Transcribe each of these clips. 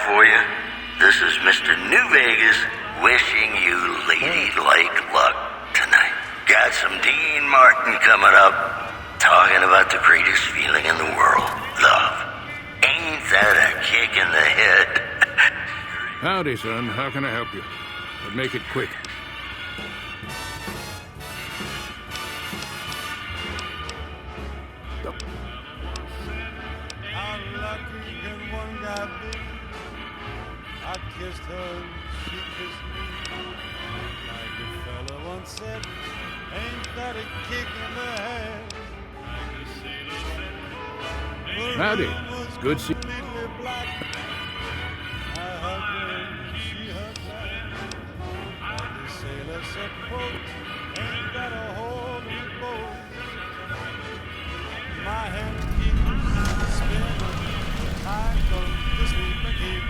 for you. This is Mr. New Vegas wishing you ladylike luck tonight. Got some Dean Martin coming up, talking about the greatest feeling in the world, love. Ain't that a kick in the head? Howdy, son. How can I help you? But make it quick. How lucky can one guy be? I kissed her, she kissed me. Like a fella once said, ain't that a kick in the head? Howdy. It's good to see you. I hugged her, she hugged back. Like the sailor said, quote, ain't that a hole in the boat? My hand keeps spinning, I go to sleep and keep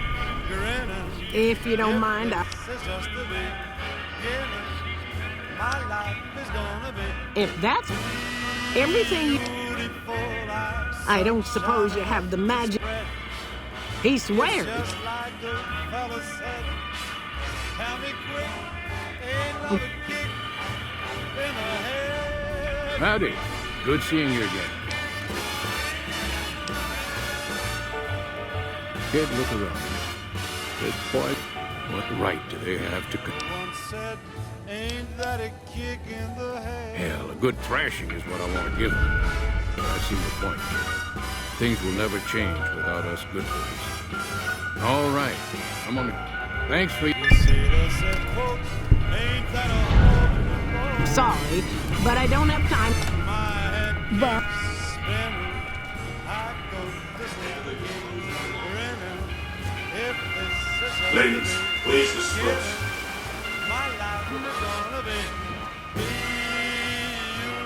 grinning. If you don't mind, It's just the beginning. My life is gonna be if that's everything, beautiful. I don't suppose you have the magic. He swears. Just like the fella said, tell me quick, ain't love a kick in the head. Howdy. Good seeing you again. Kid, look around. Good boy. What right do they have to... Once said, ain't that a kick in the head? Hell, a good thrashing is what I want to give them. But I see your point. Things will never change without us good boys. All right. I'm on the... Thanks for... The sailor said, quote, ain't that a hole in the boat? Sorry, but I don't have time. My head But keeps spinning, I go to sleep grinning. If this is a Ladies, please disperse. my life is gonna be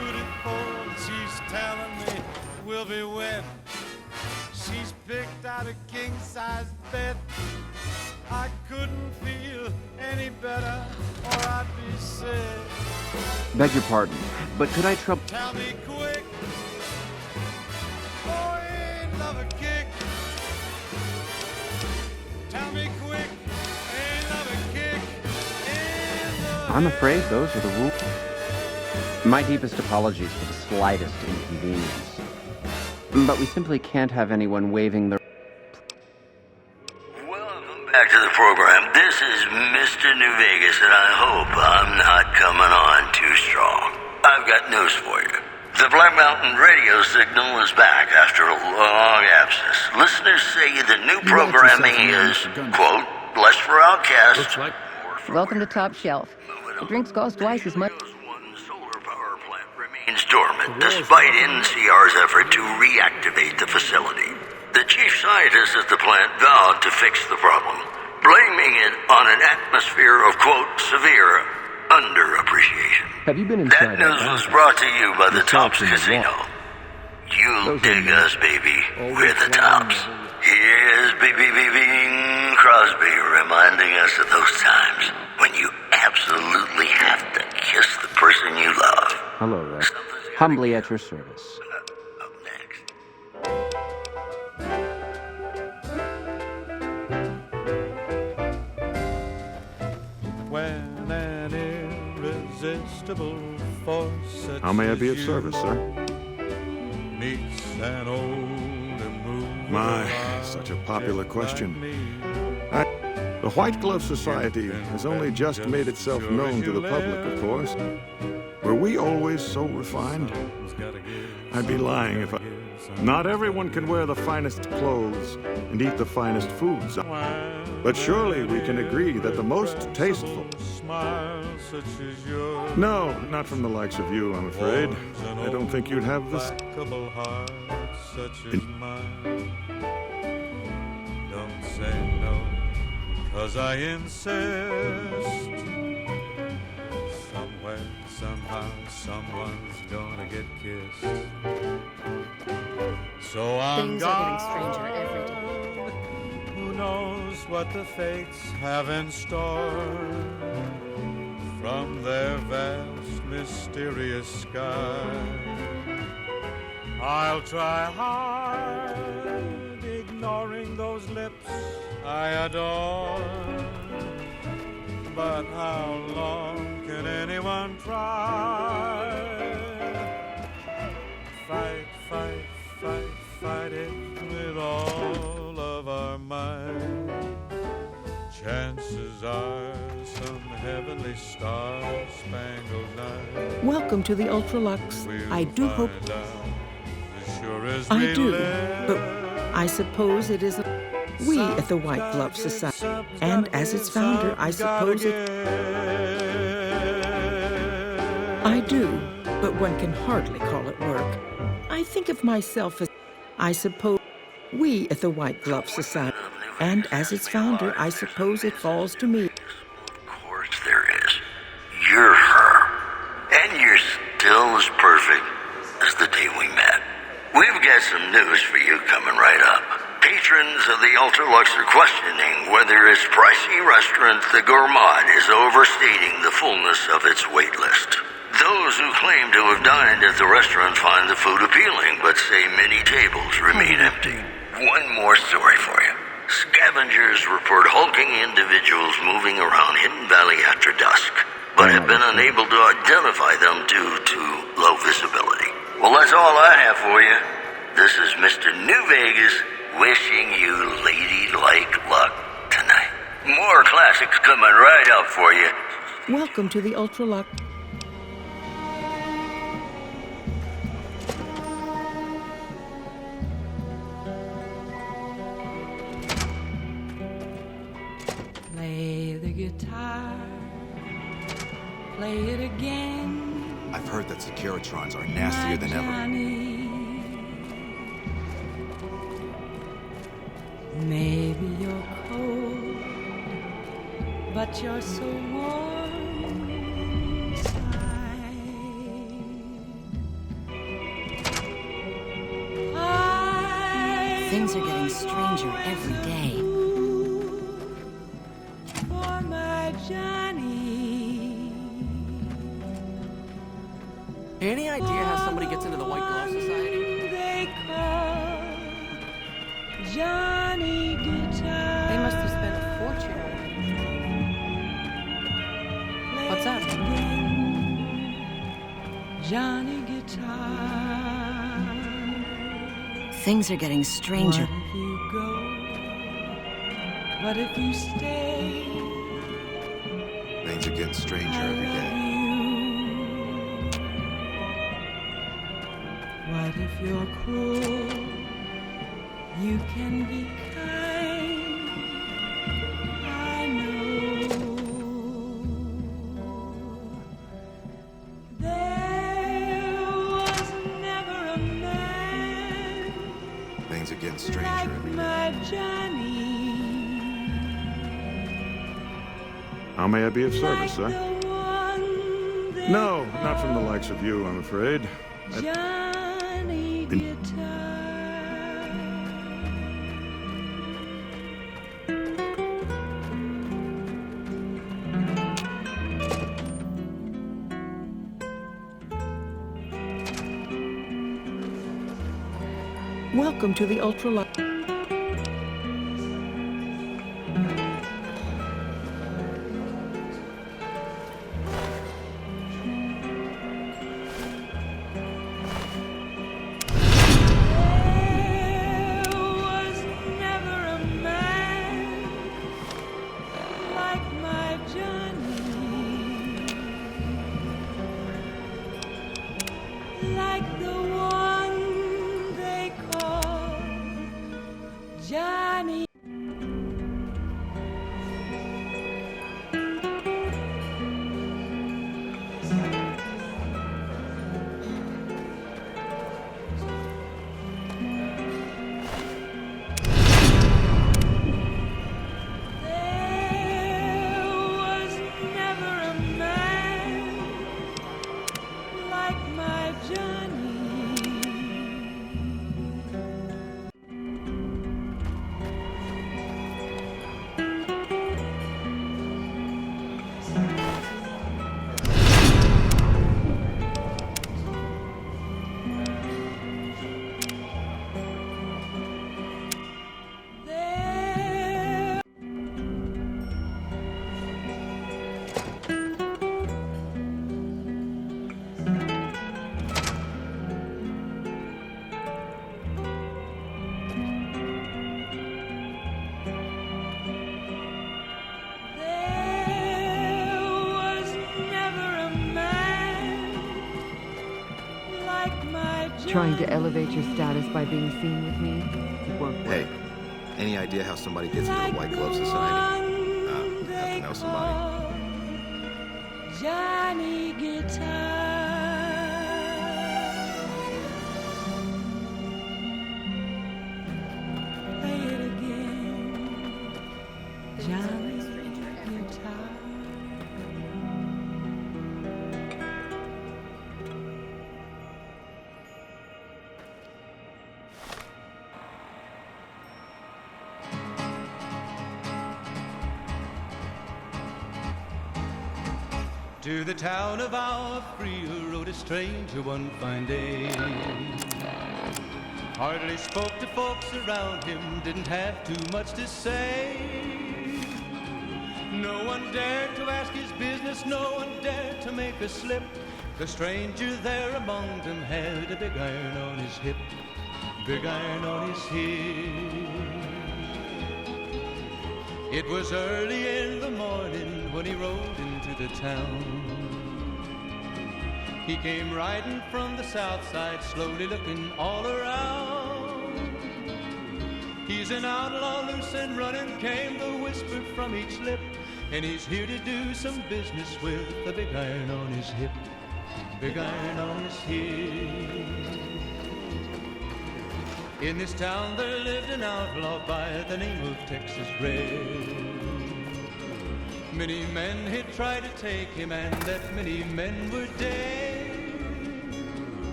beautiful. She's telling me we'll be wed. She's picked out a king-size bed. I couldn't feel any better, or I'd be sick. Beg your pardon, but could I trouble... Tell me quick. Oh, ain't love a kick. Tell me quick. Ain't love a kick in the I'm afraid those are the rules. My deepest apologies for the slightest inconvenience. But we simply can't have anyone waving the... Welcome back to the program. This is Mr. New Vegas, and I hope I'm not coming on too strong. I've got news for you. The Black Mountain radio signal is back after a long absence. Listeners say the new programming is, quote, less for outcasts. Looks like... more for Welcome to Top Shelf. The drinks cost twice as much. One solar power plant remains dormant despite NCR's effort to reactivate the facility. The chief scientist at the plant vowed to fix the problem, blaming it on an atmosphere of, quote, severe underappreciation. Have you been That inside news was brought to you by the Tops in the Casino. You Those dig are us, baby. always We're the flying Tops. Here's Bing Crosby reminding us of those times when you absolutely have to kiss the person you love. Hello there. Humbly at your service. Up next. when an irresistible force such How may I be of as service, you sir? meets an old immovable My, heart such a popular just question. like me. The White Glove Society has only just made itself known to the public, of course. Were we always so refined? I'd be lying if I... Not everyone can wear the finest clothes and eat the finest foods. But surely we can agree that the most tasteful... No, not from the likes of you, I'm afraid. I don't think you'd have this... Don't say no, 'cause I insist. Somewhere, somehow, someone's gonna get kissed. So I'm Things are getting stranger every day. Who knows what the fates have in store from their vast, mysterious sky. I'll try hard, ignoring those lips I adore. But how long can anyone try? Fight, fight, fight, fight it with all of our might. Chances are some heavenly star-spangled night. Welcome to the Ultralux. I do hope. Sure as I we do, live, but I suppose it is. We at the White Glove Society, and as its founder, I suppose it. I do, but one can hardly call it work. I think of myself as. I suppose. We at the White Glove Society, and as its founder, I suppose it falls to me. Of course there is. You're her. And you're still as perfect as the day we met. We've got some news for you coming right up. Patrons of the Ultralux are questioning whether its pricey restaurant, the Gourmand, is overstating the fullness of its wait list. Those who claim to have dined at the restaurant find the food appealing, but say many tables remain empty. One more story for you. Scavengers report hulking individuals moving around Hidden Valley after dusk, but have been unable to identify them due to low visibility. Well, that's all I have for you. This is Mr. New Vegas wishing you ladylike luck tonight. More classics coming right up for you. Welcome to the Ultralux. Play the guitar, play it again. I've heard that Securitrons are nastier than ever. Maybe you're cold, but you're so warm inside. Things are getting stranger every day. For my Johnny. Any idea how somebody gets into the White Glove Society? They call Johnny Guitar. They must have spent a fortune on it. What's up? Johnny Guitar. Things are getting stranger. What if you go? What if you stay? Things are getting stranger every day. What if you're cruel? You can be kind. I know. There was never a man Things are getting stranger like every day. my Johnny. How may I be of service, sir? Like the one they No, not from the likes of you, I'm afraid. Johnny Guitar. Welcome to the Ultralux. There was never a man like my Johnny, like the one they call trying to elevate your status by being seen with me? It won't work. Hey, any idea how somebody gets into the White Glove Society? Have to know somebody. Johnny Guitar. Play it again, Johnny Guitar. To the town of our Fria rode a stranger one fine day. Hardly spoke to folks around him, didn't have too much to say. No one dared to ask his business, no one dared to make a slip. The stranger there among them had a big iron on his hip, big iron on his hip. It was early in the morning when he rode into the town. He came riding from the south side, slowly looking all around. He's an outlaw, loose and running, came the whisper from each lip. And he's here to do some business with a big iron on his hip, big iron on his hip. In this town there lived an outlaw by the name of Texas Red. Many men had tried to take him, and that many men were dead.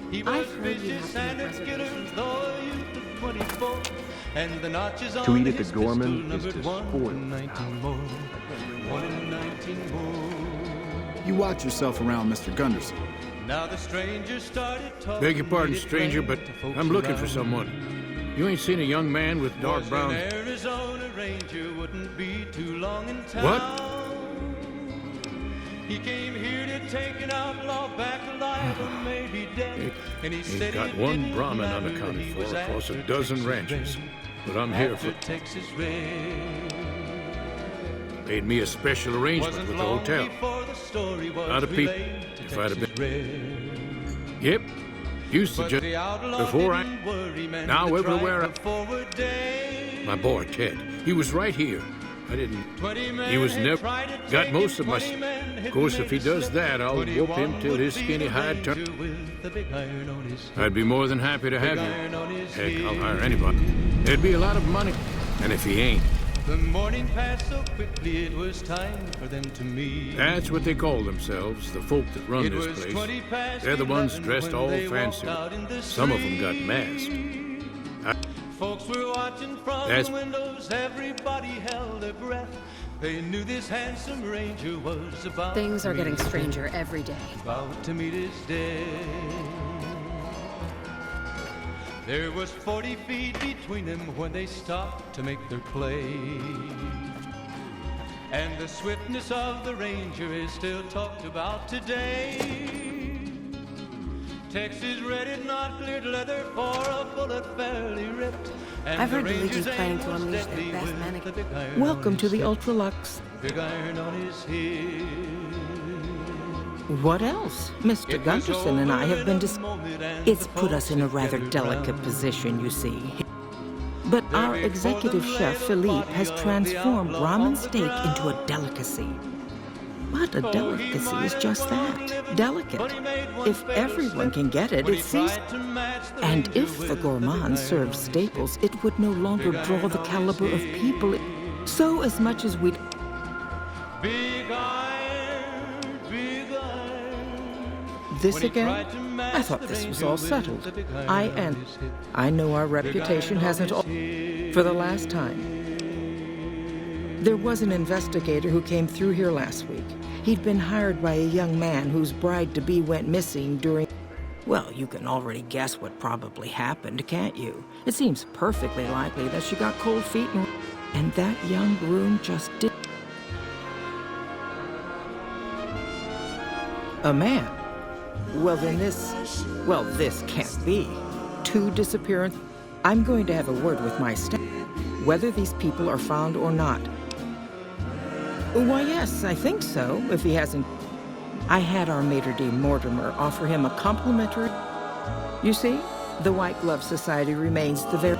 He was vicious and a killer, though a youth of 24, and the notches on eat at the his Gorman pistol is to numbered spoil 1 in 19 more, 1 in 19 more. You watch yourself around, Mr. Gunderson. Now the stranger started talking. Beg your pardon, stranger, but I'm looking for someone. You ain't seen a young man with dark brown... Was an Arizona Ranger, wouldn't be too long in town. What? He came here to take an outlaw back alive or maybe dead. And he said got it one didn't Brahmin matter, unaccounted he for was across a after dozen Texas ranches. Red. But I'm here After for... Texas Red. Made me a special arrangement Wasn't with the long hotel. before the story was Not a peep. relayed to If I'd have Texas been... Red. Yep. Used to But just... the outlaw Before I... didn't worry, man, Now the everywhere I... tribe forward day. My boy, Ted. He was right here. I didn't... 20 men He was had never... tried to Got take most him, of my... 20 men had Of course, if he made a does slip. that, I'll whoop him 21 till would his be skinny the hide turn... ranger with the big iron on his hip. I'd be more than happy to have Big iron on you. his Heck, I'll hip. hire anybody. There'd be a lot of money. And if he ain't... The morning passed so quickly, it was time for them to meet. That's what they call themselves, the folk that run It this was place. 20 past They're the ones 11 dressed when all they fancy. walked out in the Some of them got street. masked. Folks were watching from That's- the windows, everybody held their breath. They knew this handsome ranger was about Things to are meet getting his stranger death. every day. About to meet his death. There was 40 feet between them when they stopped to make their play. And the swiftness of the ranger is still talked about today. Texas Red had not cleared leather for a bullet fairly ripped. And I've heard the ranger's Legion's planning aim to was unleash their deadly best with mannequin. the big iron Welcome on to the his hip. Ultralux. Big iron on his hip. What else? Mr. Gunderson and I have been It's put us in a rather delicate position, you see. But our executive chef, Philippe, has transformed ramen steak into a delicacy. But a delicacy is just that, delicate. If everyone can get it, it ceases. And if the gourmand served staples, it would no longer draw the caliber of people. So as much as we'd... Big iron, big iron. This again? I thought this was all settled. I know our reputation hasn't all... For the last time. There was an investigator who came through here last week. He'd been hired by a young man whose bride-to-be went missing during... Well, you can already guess what probably happened, can't you? It seems perfectly likely that she got cold feet and that young groom just did... A man? Well, then this can't be. 2 disappearances. I'm going to have a word with my staff, whether these people are found or not. Why, yes, I think so, if he hasn't... I had our maitre d' Mortimer offer him a complimentary... You see, The White Glove Society remains the very...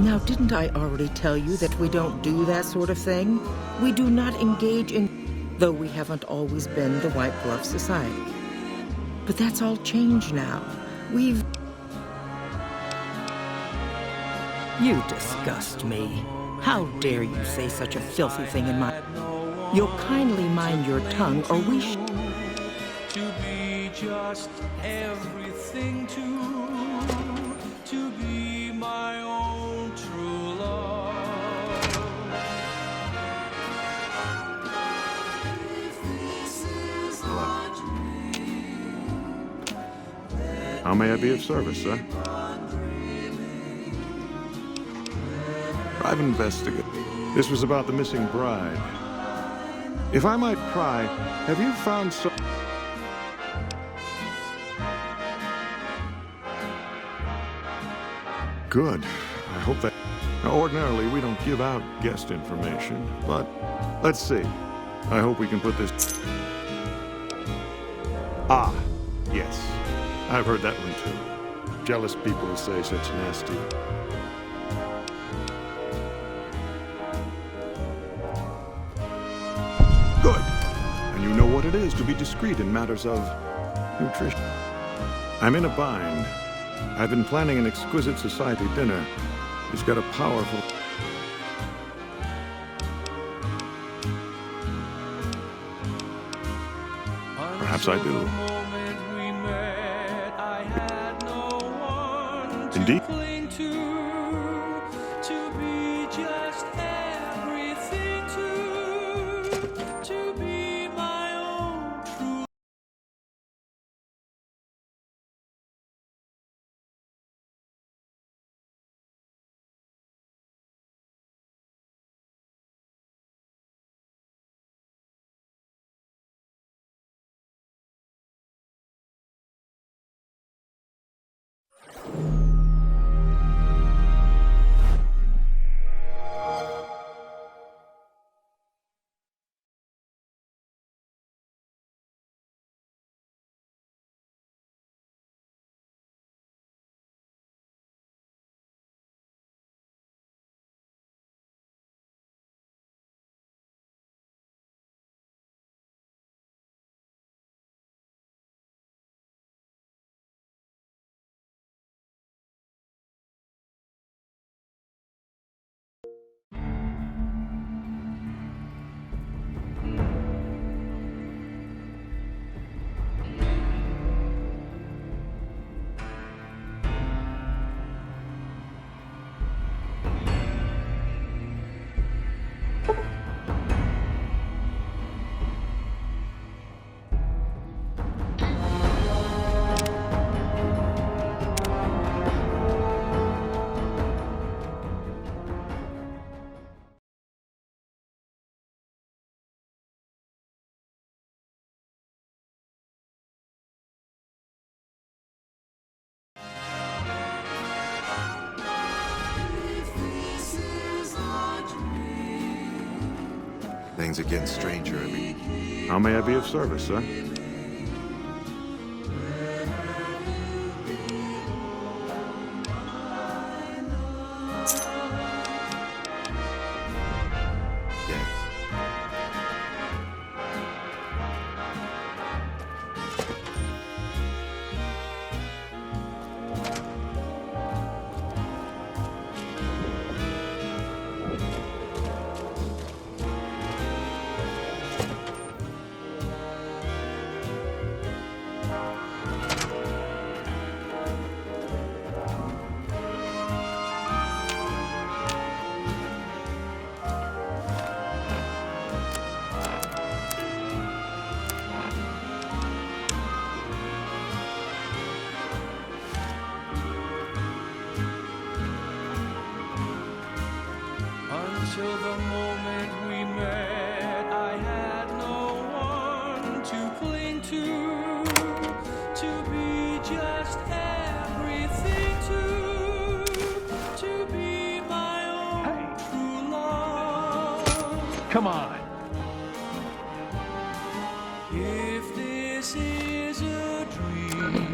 Now, didn't I already tell you that we don't do that sort of thing? We do not engage in... Though we haven't always been the White Glove Society. But that's all changed now. We've... You disgust me. How dare you say such a filthy thing in my... You'll kindly mind your tongue, or we sh... To be just everything to be my own true love. How may I be of service, sir? I've investigated. This was about the missing bride. If I might pry, have you found some... Good. I hope that... Now, ordinarily, we don't give out guest information, but let's see. I hope we can put this... Ah, yes. I've heard that one, too. Jealous people who say such nasty... Good. And you know what it is to be discreet in matters of nutrition. I'm in a bind. I've been planning an exquisite society dinner. It's got a powerful... Perhaps I do. Indeed. Things are getting stranger every... How may I be of service, sir? Until the moment we met, I had no one to cling to be just everything to be my own true love. Come on. If this is a dream,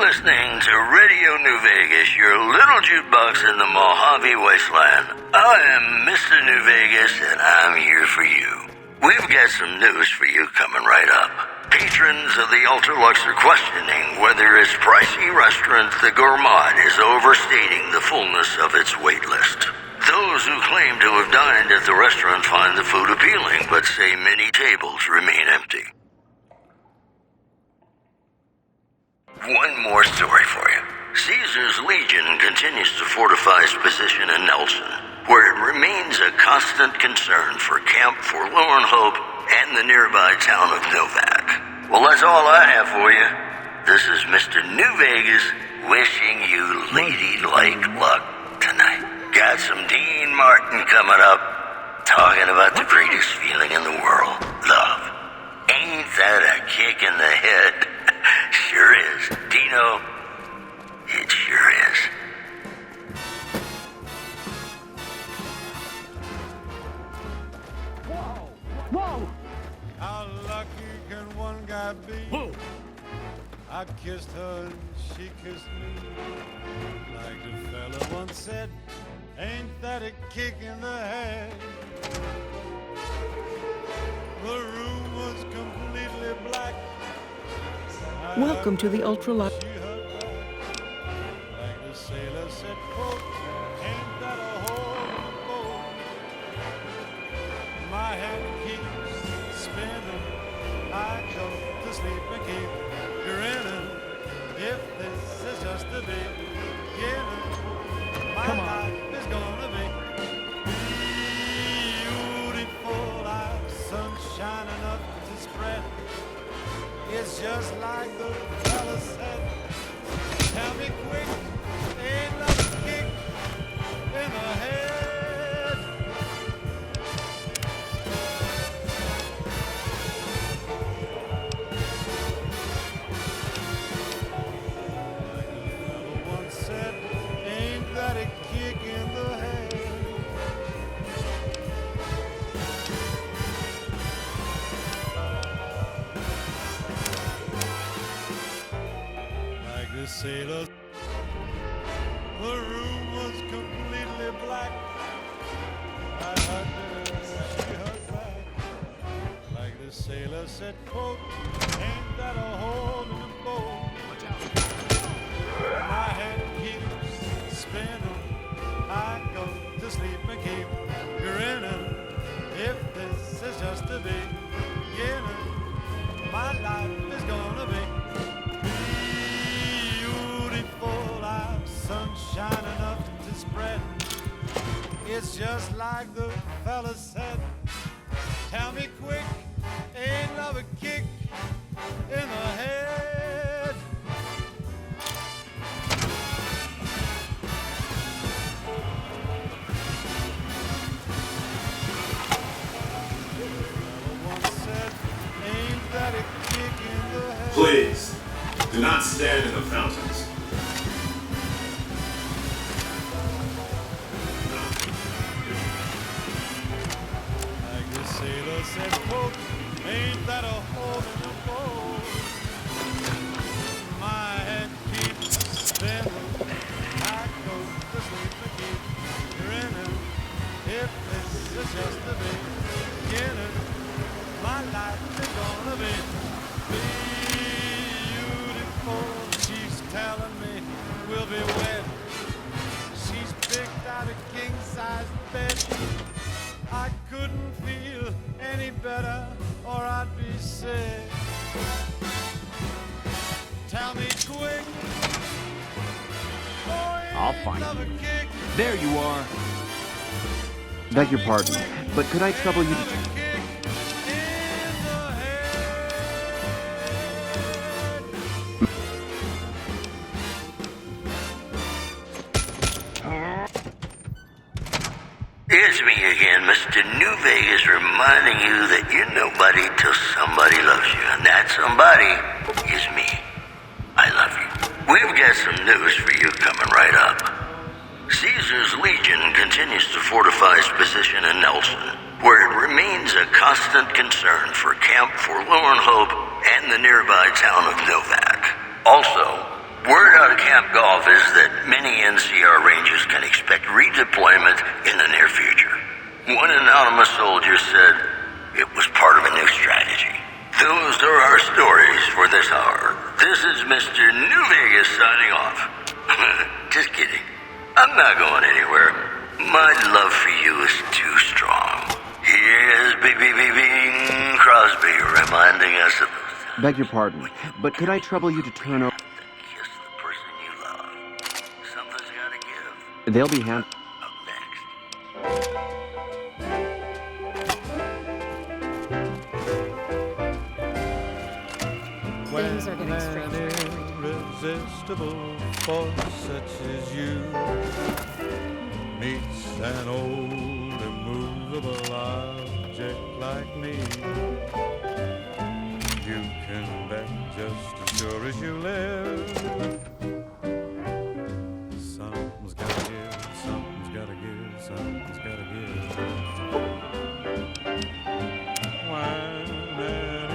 listening to Radio New Vegas, your little jukebox in the Mojave Wasteland. I am Mr. New Vegas, and I'm here for you. We've got some news for you coming right up. Patrons of the Ultralux are questioning whether its pricey restaurant, the Gourmand, is overstating the fullness of its wait list. Those who claim to have dined at the restaurant find the food appealing, but say many tables remain empty. One more story for you. Caesar's Legion continues to fortify its position in Nelson, where it remains a constant concern for Camp Forlorn Hope and the nearby town of Novak. Well, that's all I have for you. This is Mr. New Vegas wishing you ladylike luck tonight. Got some Dean Martin coming up, talking about the greatest feeling in the world, love. Ain't that a kick in the head? Sure is. Dino, it sure is. Whoa! How lucky can one guy be? Whoa. I kissed her and she kissed me. Like the fella once said, ain't that a kick in the head? The room was completely black. Welcome to the Ultralux. Like the sailor said, quote, ain't that a whole boat? My head keeps spinning. I go to sleep and keep grinning. If this is just the beginning, my life is gonna be beautiful. Like sunshine enough to spread. It's just like the fella said. Tell me quick, ain't another kick in the head. Like the fella once said, ain't that a kick in the head? The sailor, the room was completely black. I hugged her, she hugged back. Like the sailor said, quote, ain't that a hole in the boat? Watch out. My head keeps spinning. I go to sleep and keep grinning. If this is just the beginning, my life is gonna be sunshine enough to spread. It's just like the fella said. Tell me quick, ain't love a kick in the head? Fella once said, ain't that a kick in the head? Please, do not stand in the fountains. Sailor said, quote, ain't that a hole in the boat? My head keeps spinning. I go to sleep and keep grinning. If this is just the beginning, my life is gonna be beautiful. She's telling me we'll be wed. She's picked out a king-size bed. I couldn't feel any better, or I'd be sick. Tell me quick. I'll find you. There you are. Beg your pardon, but could I trouble you to... It's me again, Mr. New Vegas, reminding you that you're nobody till somebody loves you, and that somebody is me. I love you. We've got some news for you coming right up. Caesar's Legion continues to fortify its position in Nelson, where it remains a constant concern for Camp Forlorn Hope and the nearby town of Novak. Also, Word out of Camp Golf is that many NCR Rangers can expect redeployment in the near future. One anonymous soldier said it was part of a new strategy. Those are our stories for this hour. This is Mr. New Vegas signing off. Just kidding. I'm not going anywhere. My love for you is too strong. Here's Bing Crosby reminding us of those times. Beg your pardon, but could I trouble you to turn over? Kiss the person you love. Something's gotta give. They'll be hand. Up next. Things are getting stranger. Irresistible force such as you meets an old immovable object like me. You can bet just as sure as you live. Something's gotta give, something's gotta give, something's gotta give. When an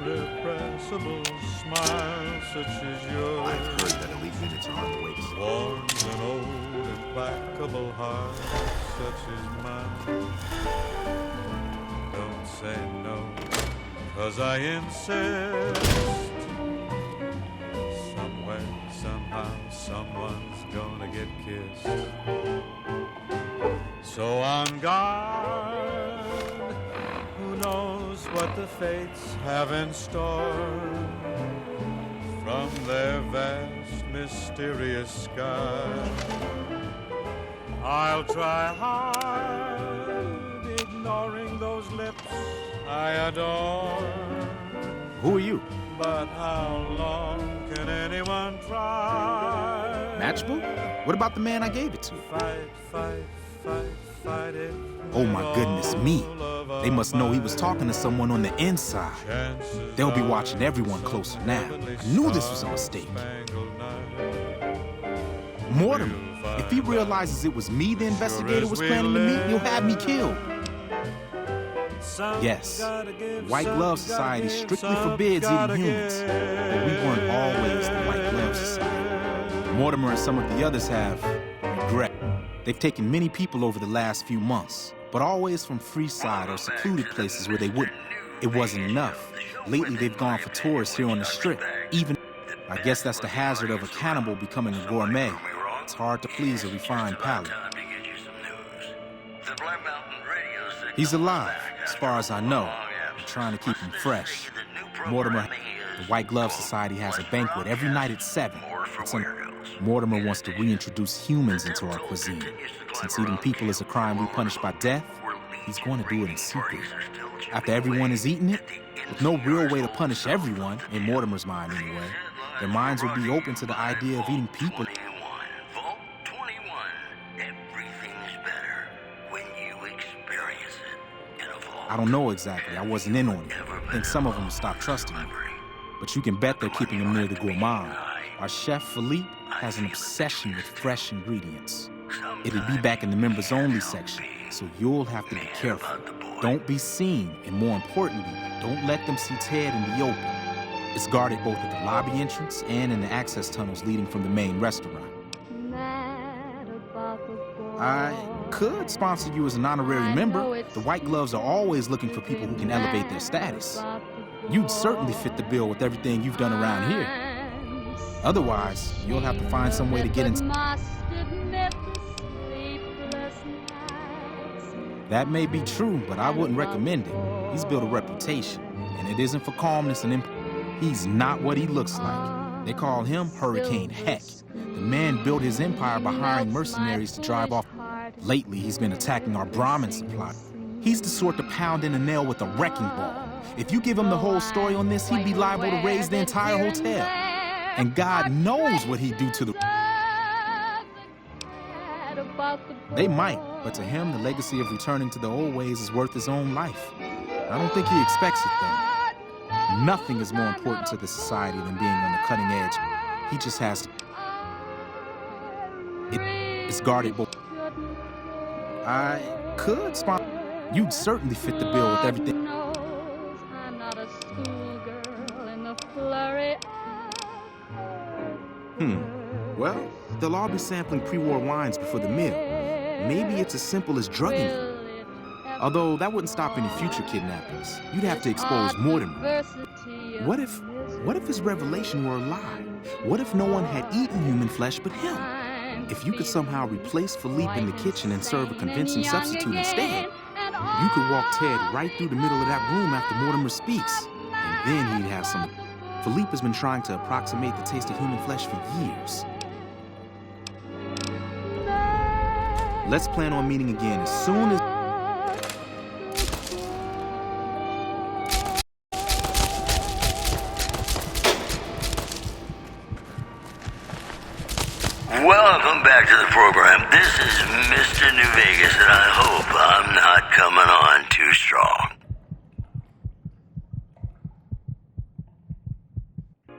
irrepressible smile such as yours I've heard that elite units are on the way to see. warms an old implacable heart such as mine. Don't say no, 'cause I insist. Somewhere, somehow, someone's gonna get kissed. So on guard, who knows what the fates have in store from their vast, mysterious sky. I'll try hard, ignoring those lips I adore. Who are you? But how long can anyone try? Matchbook? What about the man I gave it to? Fight it. Oh my goodness me. They must know he was talking to someone on the inside. They'll be watching everyone closer now. I knew this was a mistake. Mortimer, if he realizes it was me the investigator was planning to meet, he'll have me killed. Yes, White Glove Society strictly forbids eating humans, but we weren't always the White Glove Society. Mortimer and some of the others have regret. They've taken many people over the last few months, but always from Freeside or secluded places where they wouldn't. It wasn't enough. Lately, they've gone for tourists here on the Strip. Even, I guess that's the hazard of a cannibal becoming a gourmet. It's hard to please a refined palate. He's alive, as far as I know. I'm trying to keep him fresh. Mortimer, the White Glove Society has a banquet every night at 7. Mortimer wants to reintroduce humans into our cuisine. Since eating people is a crime we punish by death, he's going to do it in secret. After everyone has eaten it, with no real way to punish everyone, in Mortimer's mind anyway, their minds will be open to the idea of eating people. Vault 21. Everything's better when you experience it in a vault. I don't know exactly. I wasn't in on it. I think some of them stopped trusting me. But you can bet they're keeping him near the gourmand. Our chef, Philippe, has an obsession with fresh ingredients. It'll be back in the members-only section, so you'll have to be careful. Don't be seen, and more importantly, don't let them see Ted in the open. It's guarded both at the lobby entrance and in the access tunnels leading from the main restaurant. I could sponsor you as an honorary member. The White Gloves are always looking for people who can elevate their status. You'd certainly fit the bill with everything you've done around here. Otherwise, you'll have to find some way to get into... That may be true, but I wouldn't recommend it. He's built a reputation, and it isn't for calmness and he's not what he looks like. They call him Hurricane Heck. The man built his empire by hiring mercenaries to drive off. Lately, he's been attacking our Brahmin supply. He's the sort to pound in a nail with a wrecking ball. If you give him the whole story on this, he'd be liable to raise the entire hotel. And God knows what he'd do to the... They might, but to him, the legacy of returning to the old ways is worth his own life. I don't think he expects it, though. Nothing is more important to the society than being on the cutting edge. He just has to... It's guarded both. I could sponsor... You'd certainly fit the bill with everything. I'm not a schoolgirl in the flurry of Well, they'll all be sampling pre-war wines before the meal. Maybe it's as simple as drugging them. Although that wouldn't stop any future kidnappings. You'd have to expose Mortimer. What if his revelation were a lie? What if no one had eaten human flesh but him? If you could somehow replace Philippe in the kitchen and serve a convincing substitute instead, you could walk Ted right through the middle of that room after Mortimer speaks. And then he'd have some... Philippe has been trying to approximate the taste of human flesh for years. Let's plan on meeting again as soon as... Welcome back to the program. This is Mr. New Vegas, and I hope I'm not coming on too strong.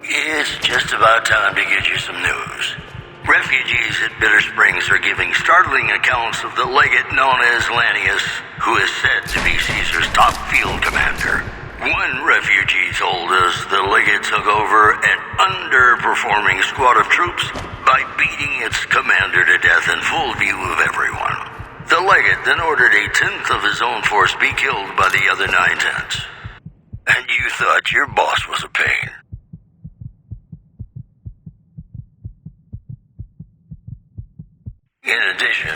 It's just about time to get you some news. Refugees at Bitter Springs are giving startling accounts of the legate known as Lanius, who is said to be Caesar's top field commander. One refugee told us the legate took over an underperforming squad of troops by beating its commander to death in full view of everyone. The legate then ordered a tenth of his own force be killed by the other 9/10. And you thought your boss was a pain. In addition,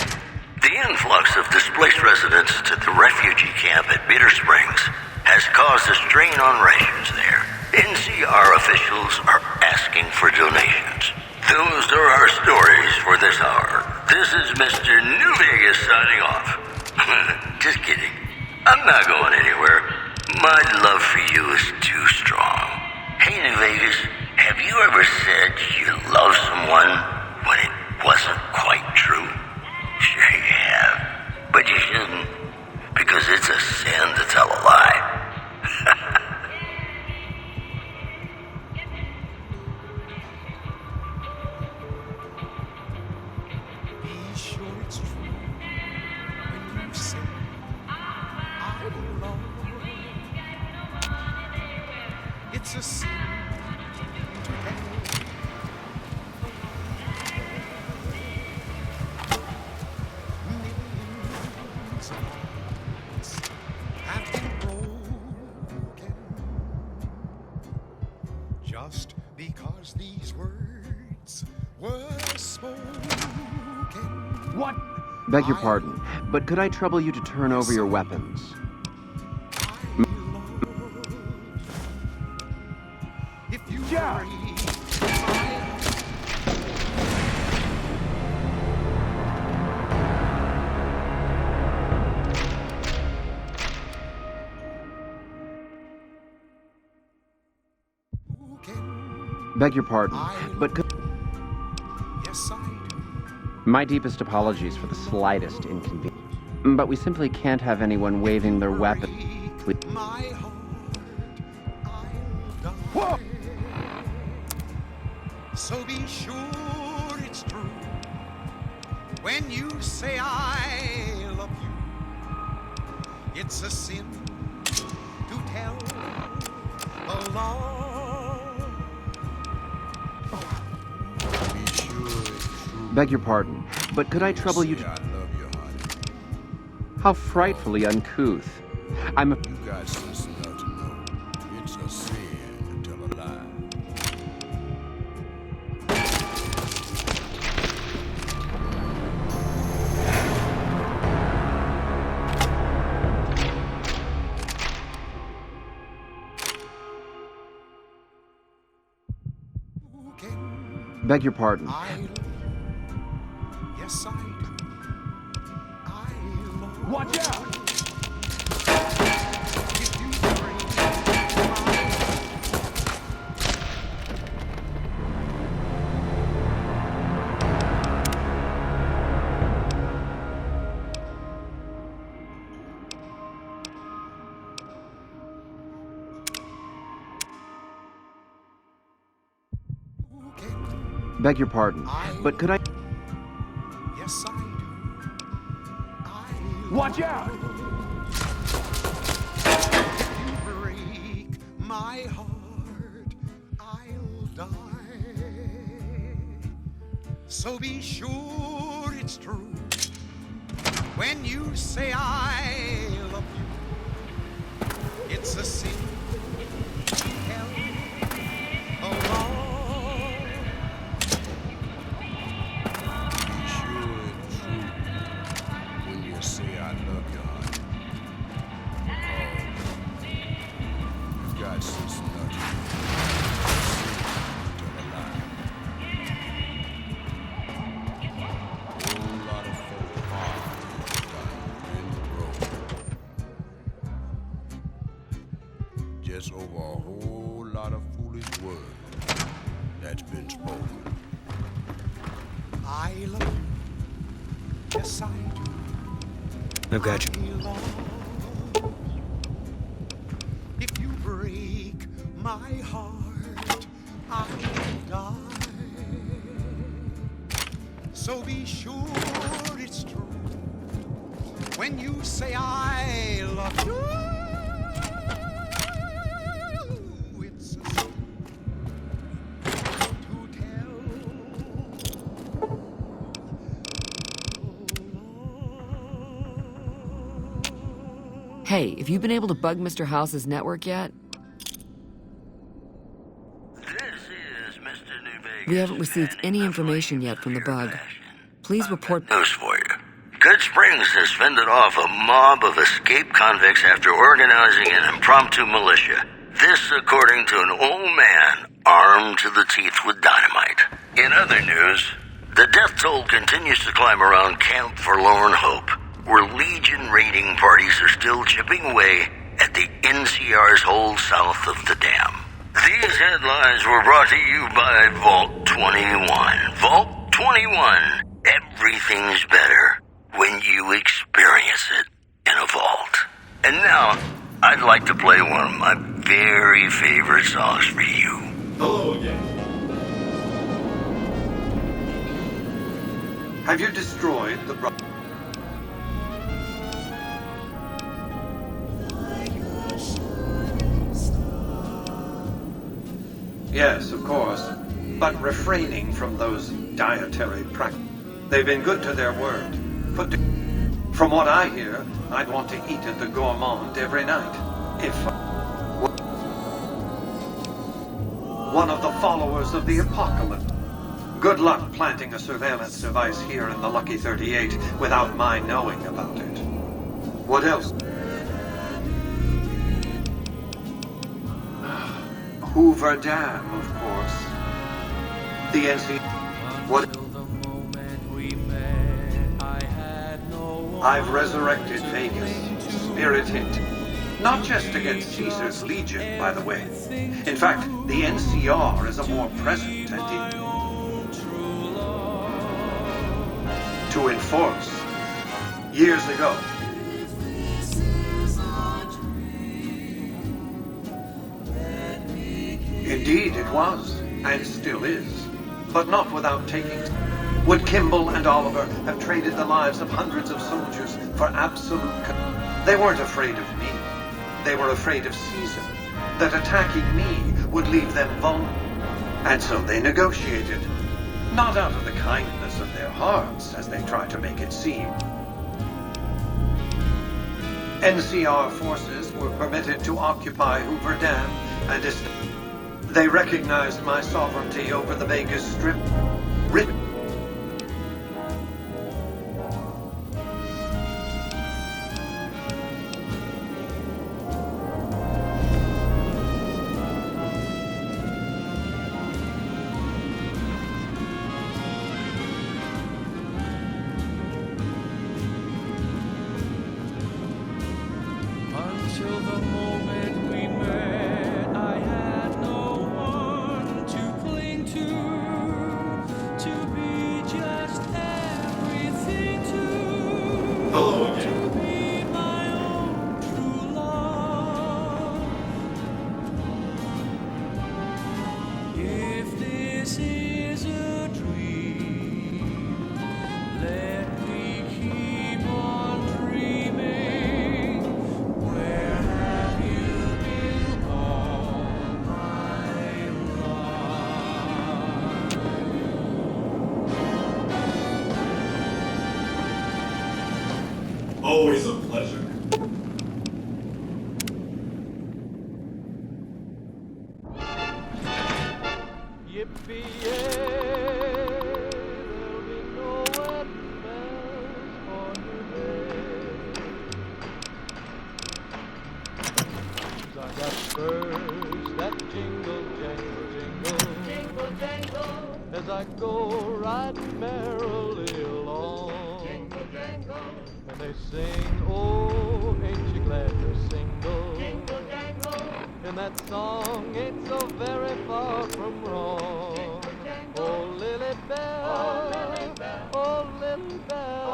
the influx of displaced residents to the refugee camp at Bitter Springs has caused a strain on rations there. NCR officials are asking for donations. Those are our stories for this hour. This is Mr. New Vegas signing off. Just kidding. I'm not going anywhere. My love for you is too strong. Hey, New Vegas, have you ever said you love someone when it wasn't quite true? Sure you have. But you shouldn't, because it's a sin to tell a lie. Be sure it's true when you say I belong. It's a sin to have. Millions of hearts have been broken just because these words were spoken. What? Beg your pardon, but could I trouble you to turn over your weapons? If you break Beg your pardon, but could... yes, I do. My deepest apologies for the slightest inconvenience. But we simply can't have anyone waving their weapon. Please. My heart, I'll die. So be sure it's true when you say I love you. It's a sin to tell a lie. Beg your pardon, but could I trouble you to... I love you, honey. How frightfully uncouth. I'm a... You got sense enough to know it's a sin to tell a lie. Beg your pardon. Yes, I do. I love. Watch out! If you break Beg your pardon, but could I... yes, I do. Watch out! If you break my heart, I'll die. So be sure it's true when you say I love you. It's a sin to tell alone. Be sure it's true when you say I love you, honey. You've got sense enough. Just over a whole lot of foolish words that's been spoken. I love you. Yes, I do. I've got you. If you break my heart, I'll die. So be sure it's true when you say I love you. It's a sin to tell. Hey, have you been able to bug Mr. House's network yet? We haven't received any information yet from the bug. Please report. News for you. Good Springs has fended off a mob of escaped convicts after organizing an impromptu militia. This according to an old man armed to the teeth with dynamite. In other news, the death toll continues to climb around Camp Forlorn Hope, where Legion raiding parties are still chipping away at the NCR's hold south of the dam. These headlines were brought to you by Vault 21. Vault 21. Everything's better when you experience it in a vault. And now, I'd like to play one of my very favorite songs for you. Hello again. Have you destroyed the... Yes, of course, but refraining from those dietary practices. They've been good to their word. From what I hear, I'd want to eat at the Gourmand every night. If one of the followers of the apocalypse. Good luck planting a surveillance device here in the Lucky 38 without my knowing about it. What else? Hoover Dam, of course. The NC... What? I've resurrected Vegas, Spirit Hit. Not just against Caesar's Legion, by the way. In fact, the NCR is a more present entity to enforce. Years ago, indeed it was, and still is, but not without taking. Would Kimball and Oliver have traded the lives of hundreds of soldiers for absolute... They weren't afraid of me. They were afraid of Caesar, that attacking me would leave them vulnerable. And so they negotiated, not out of the kindness of their hearts, as they tried to make it seem. NCR forces were permitted to occupy Hoover Dam and they recognized my sovereignty over the Vegas Strip. Until the moment we met, I had no one to cling to be just everything to. Hello again. To be my own true love. If this is a dream, let me keep on dreaming. Where have you been all my life? Yippee-yay, there'll be no wet bells for today. I got spurs that jingle, jangle, jingle, jingle, jangle, as I go riding merrily along. Jingle, jangle, and they sing, oh, ain't you glad you're single? Jingle, jangle, and that song ain't so very far from wrong. Oh, Lily Bell, oh, Lily Bell,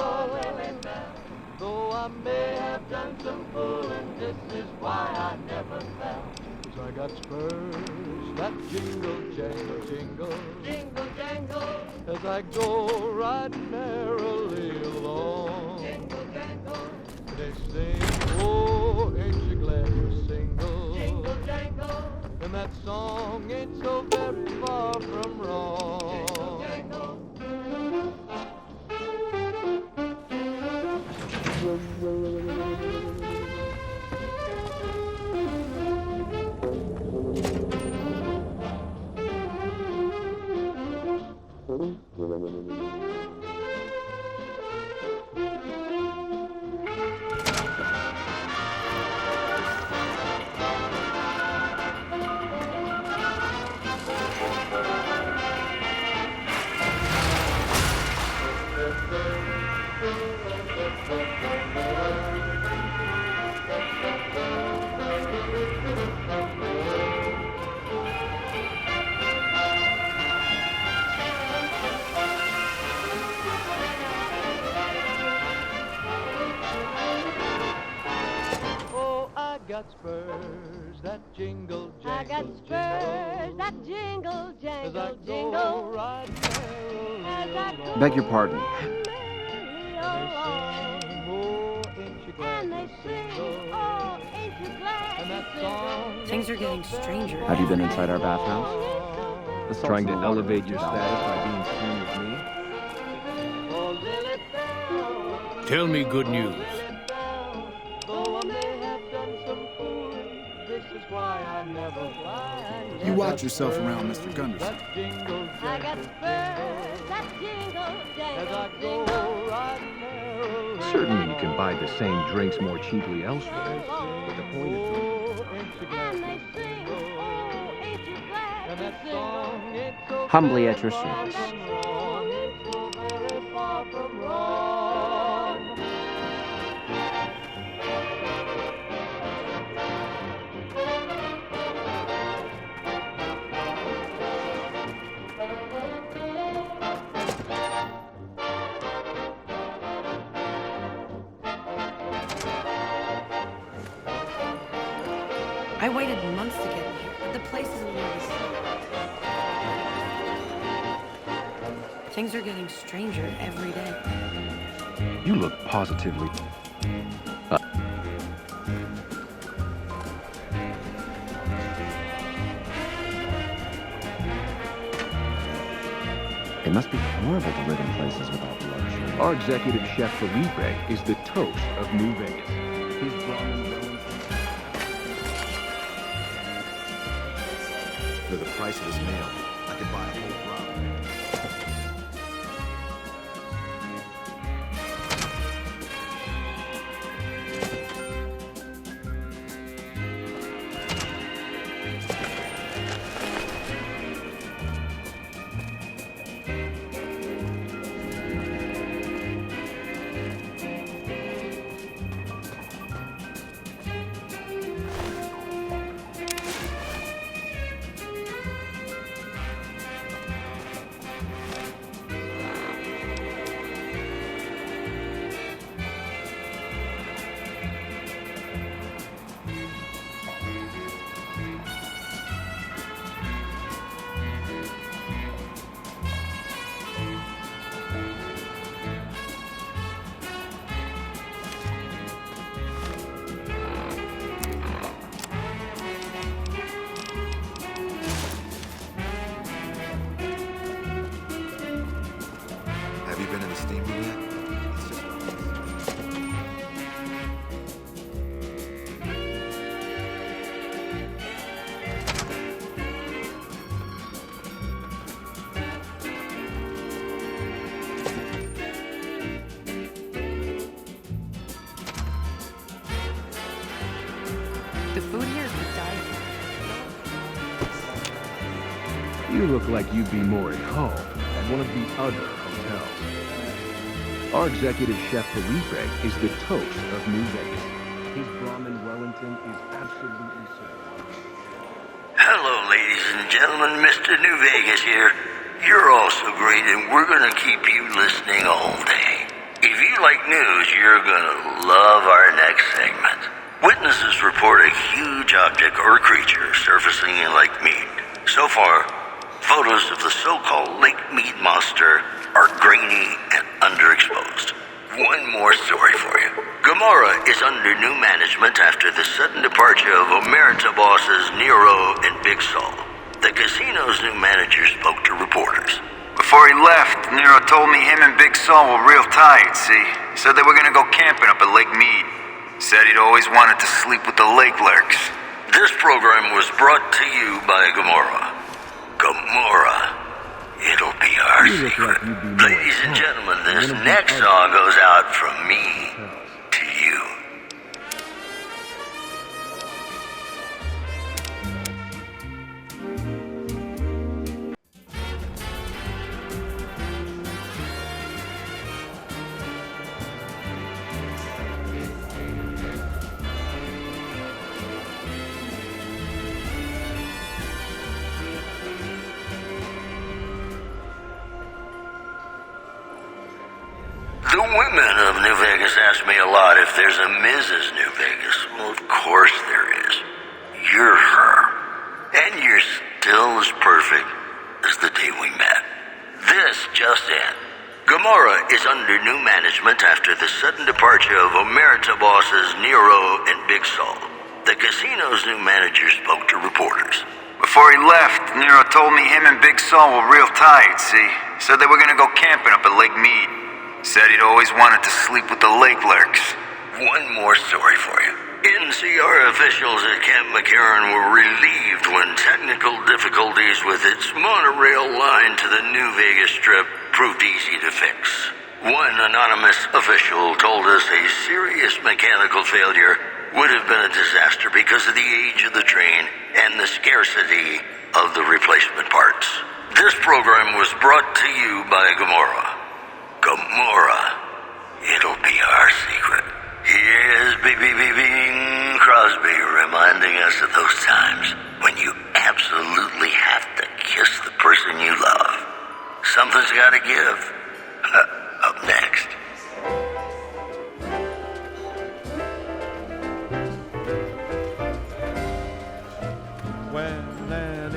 though I may have done some fooling, this is why I never fell. 'Cause I got spurs that jingle, jangle, jingle, jingle, jangle, as I go riding merrily along. Jingle, jangle, they sing, oh, ain't you glad you're single? Jingle, jangle, and that song ain't so very far from wrong. Jingle, got spurs that jingle, jangle, I got spurs that jingle, jangle, jingle, as I go Beg your pardon. And they sing, oh, ain't you glad you're single? Things are getting stranger. Have you been inside our bathhouse? Trying to elevate your status by being seen with me? Tell me good news. You watch yourself around Mr. Gunderson. I got spurs that jingle, jangle, jingle. Certainly you can buy the same drinks more cheaply elsewhere, but the point of And they sing, oh, ain't you glad you're single? Humbly at your service. I waited months to get here, but the place isn't nearly safe. Things are getting stranger every day. You look positively... It must be horrible to live in places without luxury. Our executive chef Felipe is the toast of New Vegas. His ramen For the price of this meal, I could buy a whole ramen. You look like you'd be more at home at one of the other hotels. Our executive chef Felipe is the toast of New Vegas. His Brahmin Wellington is absolutely served. Hello, ladies and gentlemen. Mr. New Vegas here. You're all so great, and we're going to keep you listening all day. If you like news, you're going to love our next segment. Witnesses report a huge object or creature surfacing in Lake Mead. So far, photos of the so-called Lake Mead monster are grainy and underexposed. One more story for you. Gomorrah is under new management after the sudden departure of Omerta bosses Nero and Big Sol. The casino's new manager spoke to reporters. Before he left, Nero told me him and Big Sol were real tight, see? Said they were gonna go camping up at Lake Mead. Said he'd always wanted to sleep with the lake lurks. This program was brought to you by Gomorrah. Gomorrah. It'll be our secret. Ladies and gentlemen, this next song goes out from me to you. The women of New Vegas ask me a lot if there's a Mrs. New Vegas. Well, of course there is. You're her. And you're still as perfect as the day we met. This just in. Gomorrah is under new management after the sudden departure of Omerta bosses Nero and Big Sol. The casino's new manager spoke to reporters. Before he left, Nero told me him and Big Sol were real tight, see? Said they were gonna go camping up at Lake Mead. Said he'd always wanted to sleep with the lake lurks. One more story for you. NCR officials at Camp McCarran were relieved when technical difficulties with its monorail line to the New Vegas Strip proved easy to fix. One anonymous official told us a serious mechanical failure would have been a disaster because of the age of the train and the scarcity of the replacement parts. This program was brought to you by Gomorrah. Gomorrah. It'll be our secret. Here's Bing Crosby reminding us of those times when you absolutely have to kiss the person you love. Something's gotta give. Up next. When an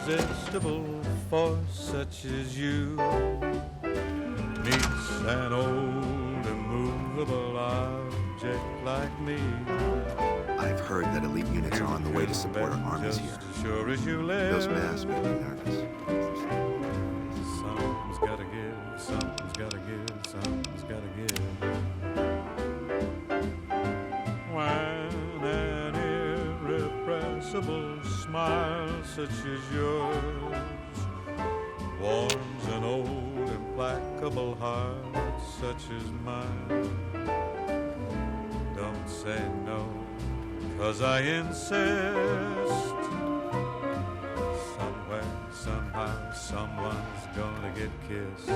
irresistible force such as you meets an old immovable object like me. I've heard that elite units are on the way to support our armies here. Sure as you live. Those masks make me nervous. Something's gotta give, something's gotta give, something's gotta give. When an irrepressible smile such as yours warms an old implacable heart such as mine. Don't say no, 'cause I insist. Somewhere, somehow, someone's gonna get kissed.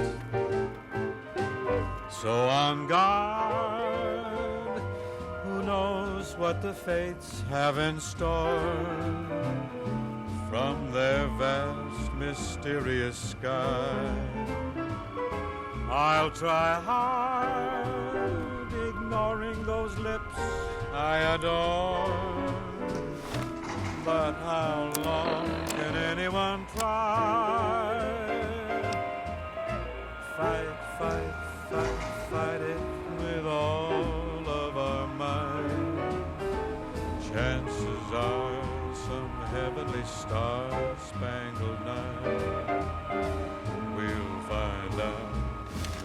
So on guard, who knows what the fates have in store from their vast, mysterious sky. I'll try hard, ignoring those lips I adore. But how long can anyone try? Fight, fight, fight, fight it with all of our might. Chances are some heavenly star-spangled night we'll find out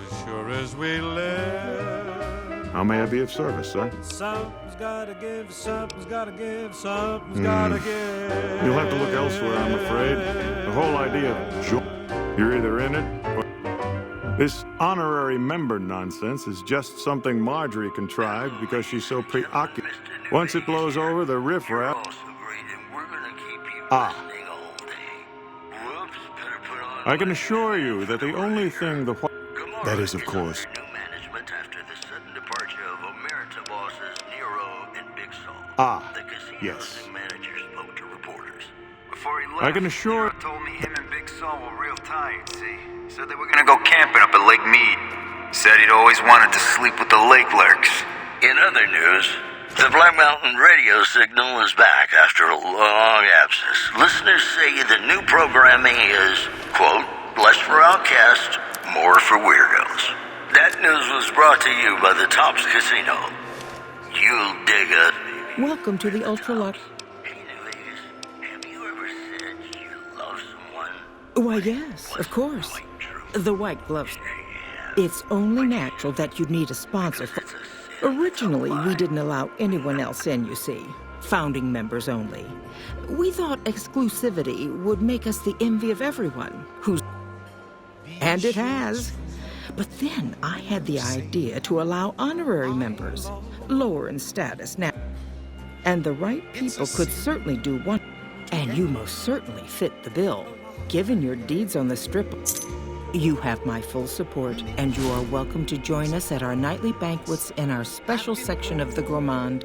as sure as we live. How may I be of service, sir? Something's gotta give, something's gotta give, something's gotta give. You'll have to look elsewhere, I'm afraid. The whole idea of joy, you're either in it or... This honorary member nonsense is just something Marjorie contrived because she's so preoccupied. Once it blows over, the riffraff... I can assure you that the only thing the that is, of course, New management after the sudden departure of Omerta bosses Nero and Big Saul. The casino's yes. new manager spoke to reporters. Before he left, I can assure... Nero told me him and Big Saul were real tight, see? Said they were gonna go camping up at Lake Mead. Said he'd always wanted to sleep with the lake lurks. In other news, the Black Mountain radio signal is back after a long absence. Listeners say the new programming is, quote, less for outcasts, more for weirdos. That news was brought to you by the Tops Casino. You'll dig it. Welcome to the Ultralux. Have you ever said you love someone? Why, yes, of course. The White Gloves. It's only natural that you'd need a sponsor for... Originally, we didn't allow anyone else in, you see. Founding members only. We thought exclusivity would make us the envy of everyone who's... And it has. But then I had the idea to allow honorary members, lower in status now. And the right people could certainly do one. And you most certainly fit the bill, given your deeds on the strip. You have my full support, and you are welcome to join us at our nightly banquets in our special section of the Gourmand.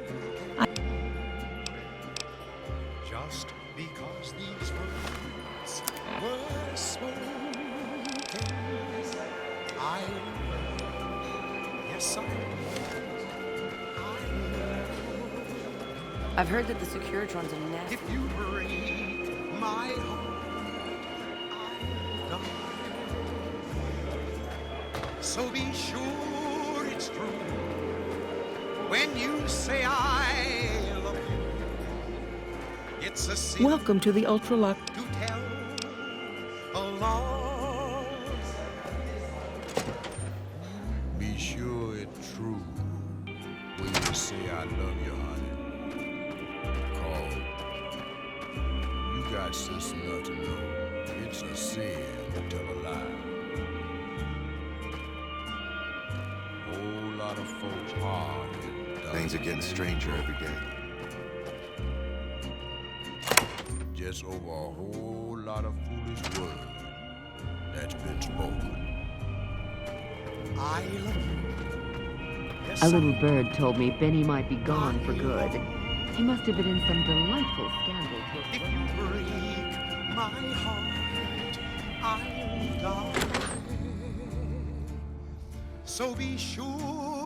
Just because these words were spoken, yes, I've heard that the Securitrons are nasty. if you break my heart, I'll die. So be sure it's true when you say I love you. It's a sin Welcome to the Ultralux. to tell a lost. Be sure it's true when you say I love you, honey. Call. You got sense enough to know it's a sin to tell a lie. Whole lot of folks hard. Things are getting stranger every day. Just over a whole lot of foolish words that's been spoken. I love you. Yes, A little bird told me Benny might be gone for good. He must have been in some delightful scandal. if you break my heart, I'll die. So be sure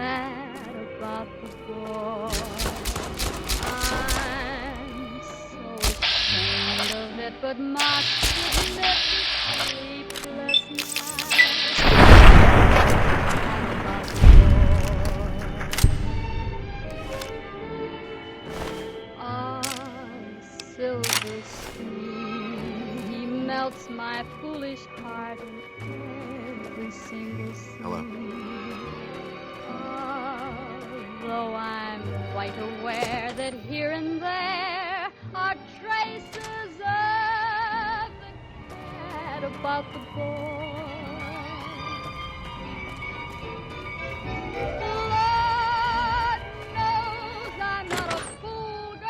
mad about the boy. I'm so ashamed of it, but must admit the sleepless nights about the boy. Ah, silver stream, he melts my foolish heart in every single scene. Hello. Though I'm quite aware that here and there are traces of the cat about the boy. Lord knows I'm not a fool, girl.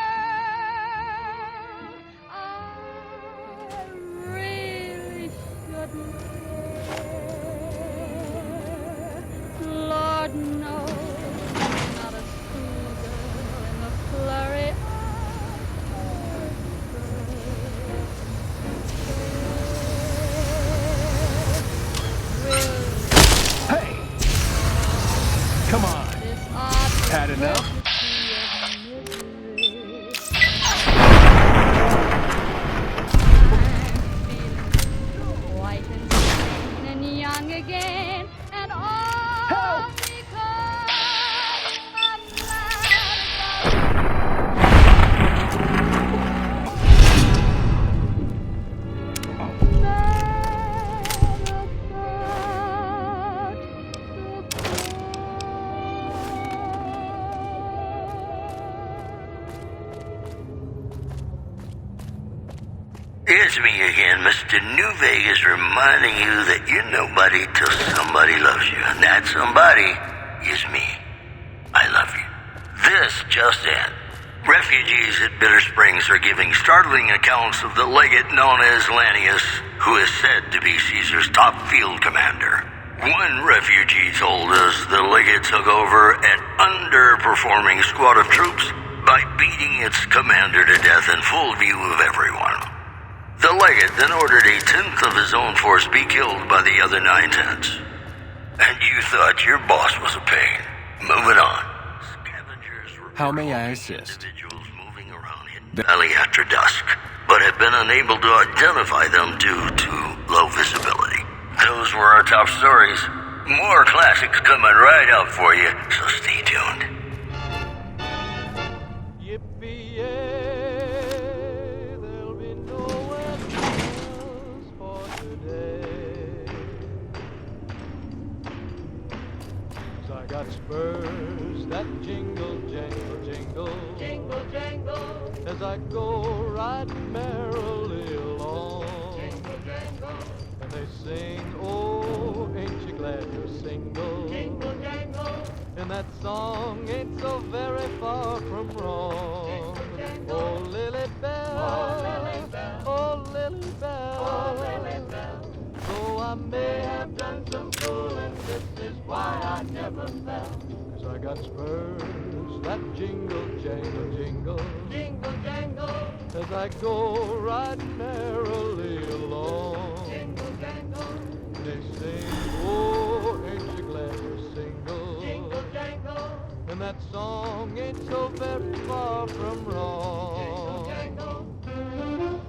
I really shouldn't care. Lord knows. Hey! Come on. Had enough? White and sane and young again, and all because I'm It's me again, Mr. New Vegas, reminding you that you're nobody till somebody loves you, and that somebody is me. I love you. This just in. Refugees at Bitter Springs are giving startling accounts of the legate known as Lanius, who is said to be Caesar's top field commander. One refugee told us the legate took over an underperforming squad of troops by beating its commander to death in full view of everyone. The legate then ordered a tenth of his own force be killed by the other 9/10. And you thought your boss was a pain. Moving on. How may I assist? Valley after dusk, but have been unable to identify them due to low visibility. Those were our top stories. More classics coming right up for you, so stay tuned. I got spurs that jingle, jangle, jingle, jingle, jangle, as I go riding merrily along. Jingle, jangle, and they sing, oh, ain't you glad you're single? Jingle, jangle, and that song ain't so very far from wrong. Jingle, jangle, oh, Lily Bell, oh, Lily Bell, oh, Lily Bell, oh, Lily Bell. Though I may have done some fooling, this is why I never fell. 'Cause I got spurs that jingle, jangle, jingle, jingle, jangle, as I go riding merrily along. Jingle, jangle, they sing, oh, ain't you glad you're single? Jingle, jangle, and that song ain't so very far from wrong. Jingle, jangle.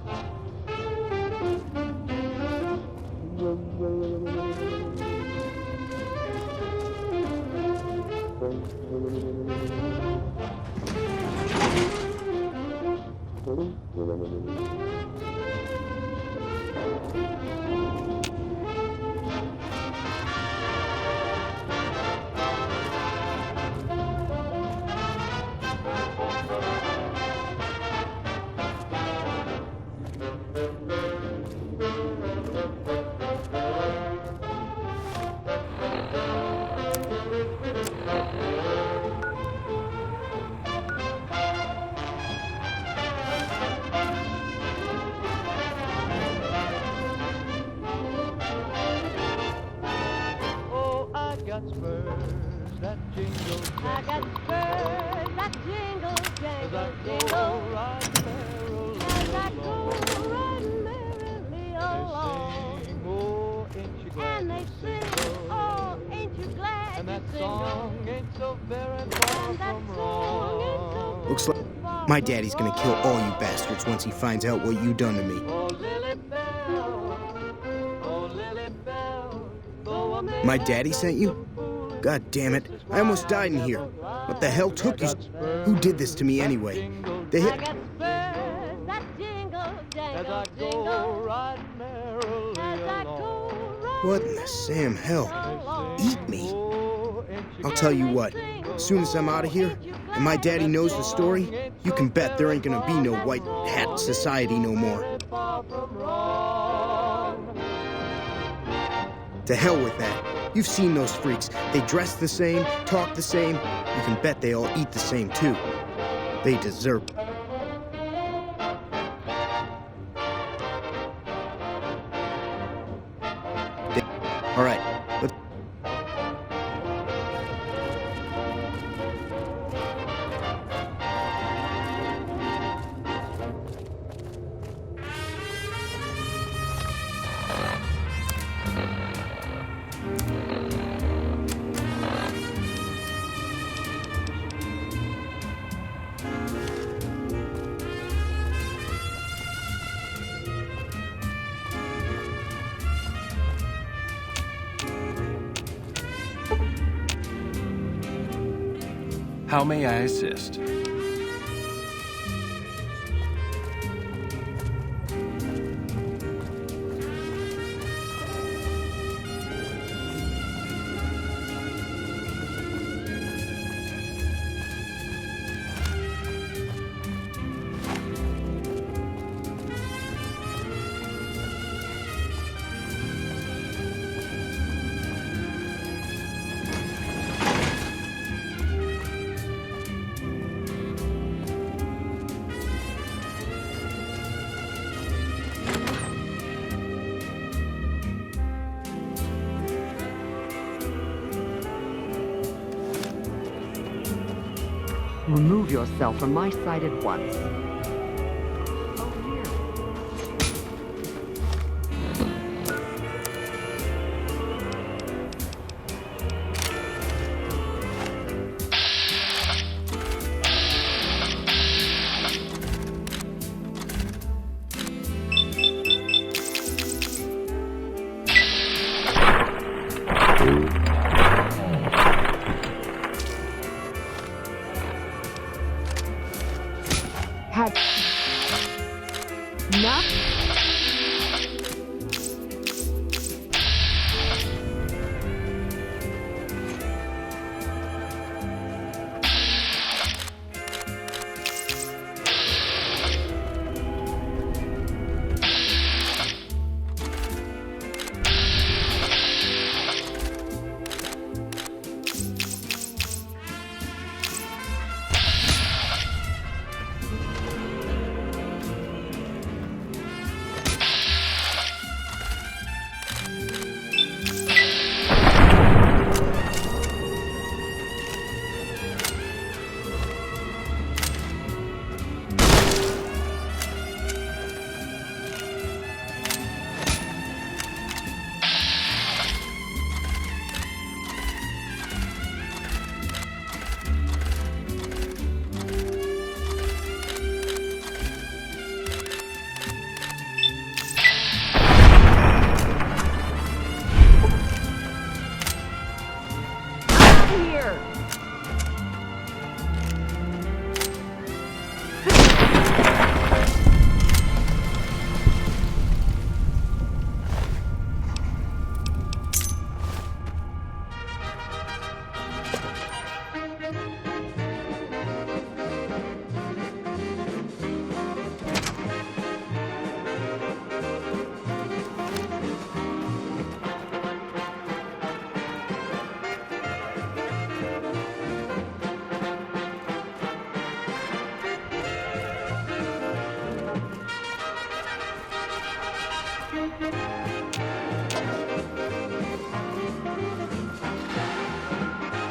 got spurs that jingle jangle. I got spurs that jingle jangle jingle. As I go riding merrily along. And they sing, oh, ain't you glad Looks like my daddy's gonna kill all you bastards once he finds out what you done to me. My daddy sent you? God damn it. I almost died in here. What the hell took you? Who did this to me anyway? They hit... What in the Sam hell? Eat me? I'll tell you what. As soon as I'm out of here, and my daddy knows the story, you can bet there ain't gonna be no white hat society no more. To hell with that. You've seen those freaks. They dress the same, talk the same. You can bet they all eat the same, too. They deserve it. All right, let's... How may I assist? Remove yourself from my sight at once. Enough?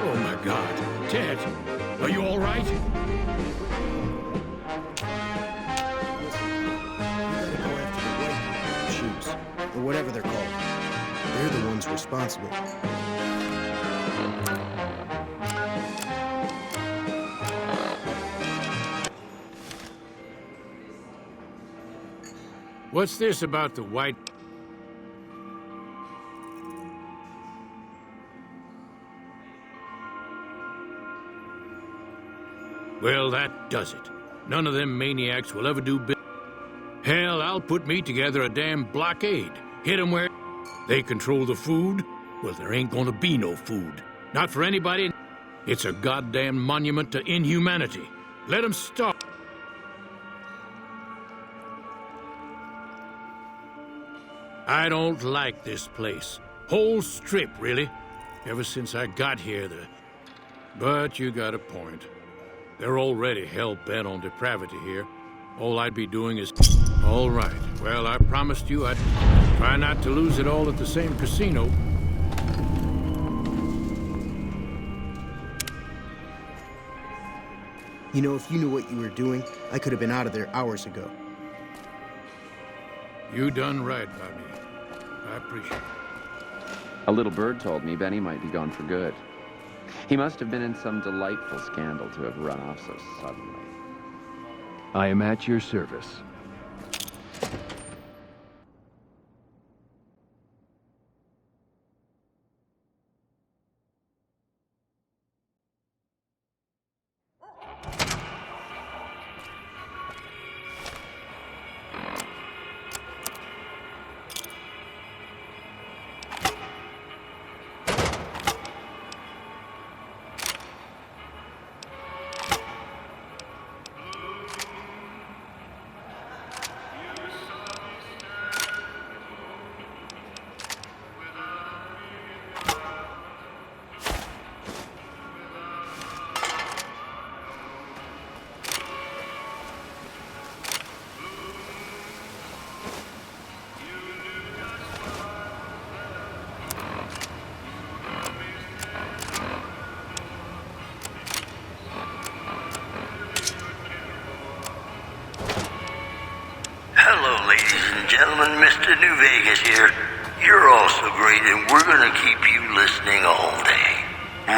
Oh, my God. Ted, are you all right? Shoes, or whatever they're called. They're the ones responsible. What's this about the white... Well, that does it. None of them maniacs will ever do business. Hell, I'll put me together a damn blockade. Hit 'em where they control the food. Well, there ain't gonna be no food. Not for anybody. It's a goddamn monument to inhumanity. Let 'em stop. I don't like this place. Whole strip, really. Ever since I got here, But you got a point. They're already hell-bent on depravity here. All I'd be doing is... All right. Well, I promised you I'd try not to lose it all at the same casino. You know, if you knew what you were doing, I could have been out of there hours ago. You done right, Bobby. I appreciate it. A little bird told me Benny might be gone for good. He must have been in some delightful scandal to have run off so suddenly. I am at your service. Gentlemen, Mr. New Vegas here. You're all so great, and we're gonna keep you listening all day.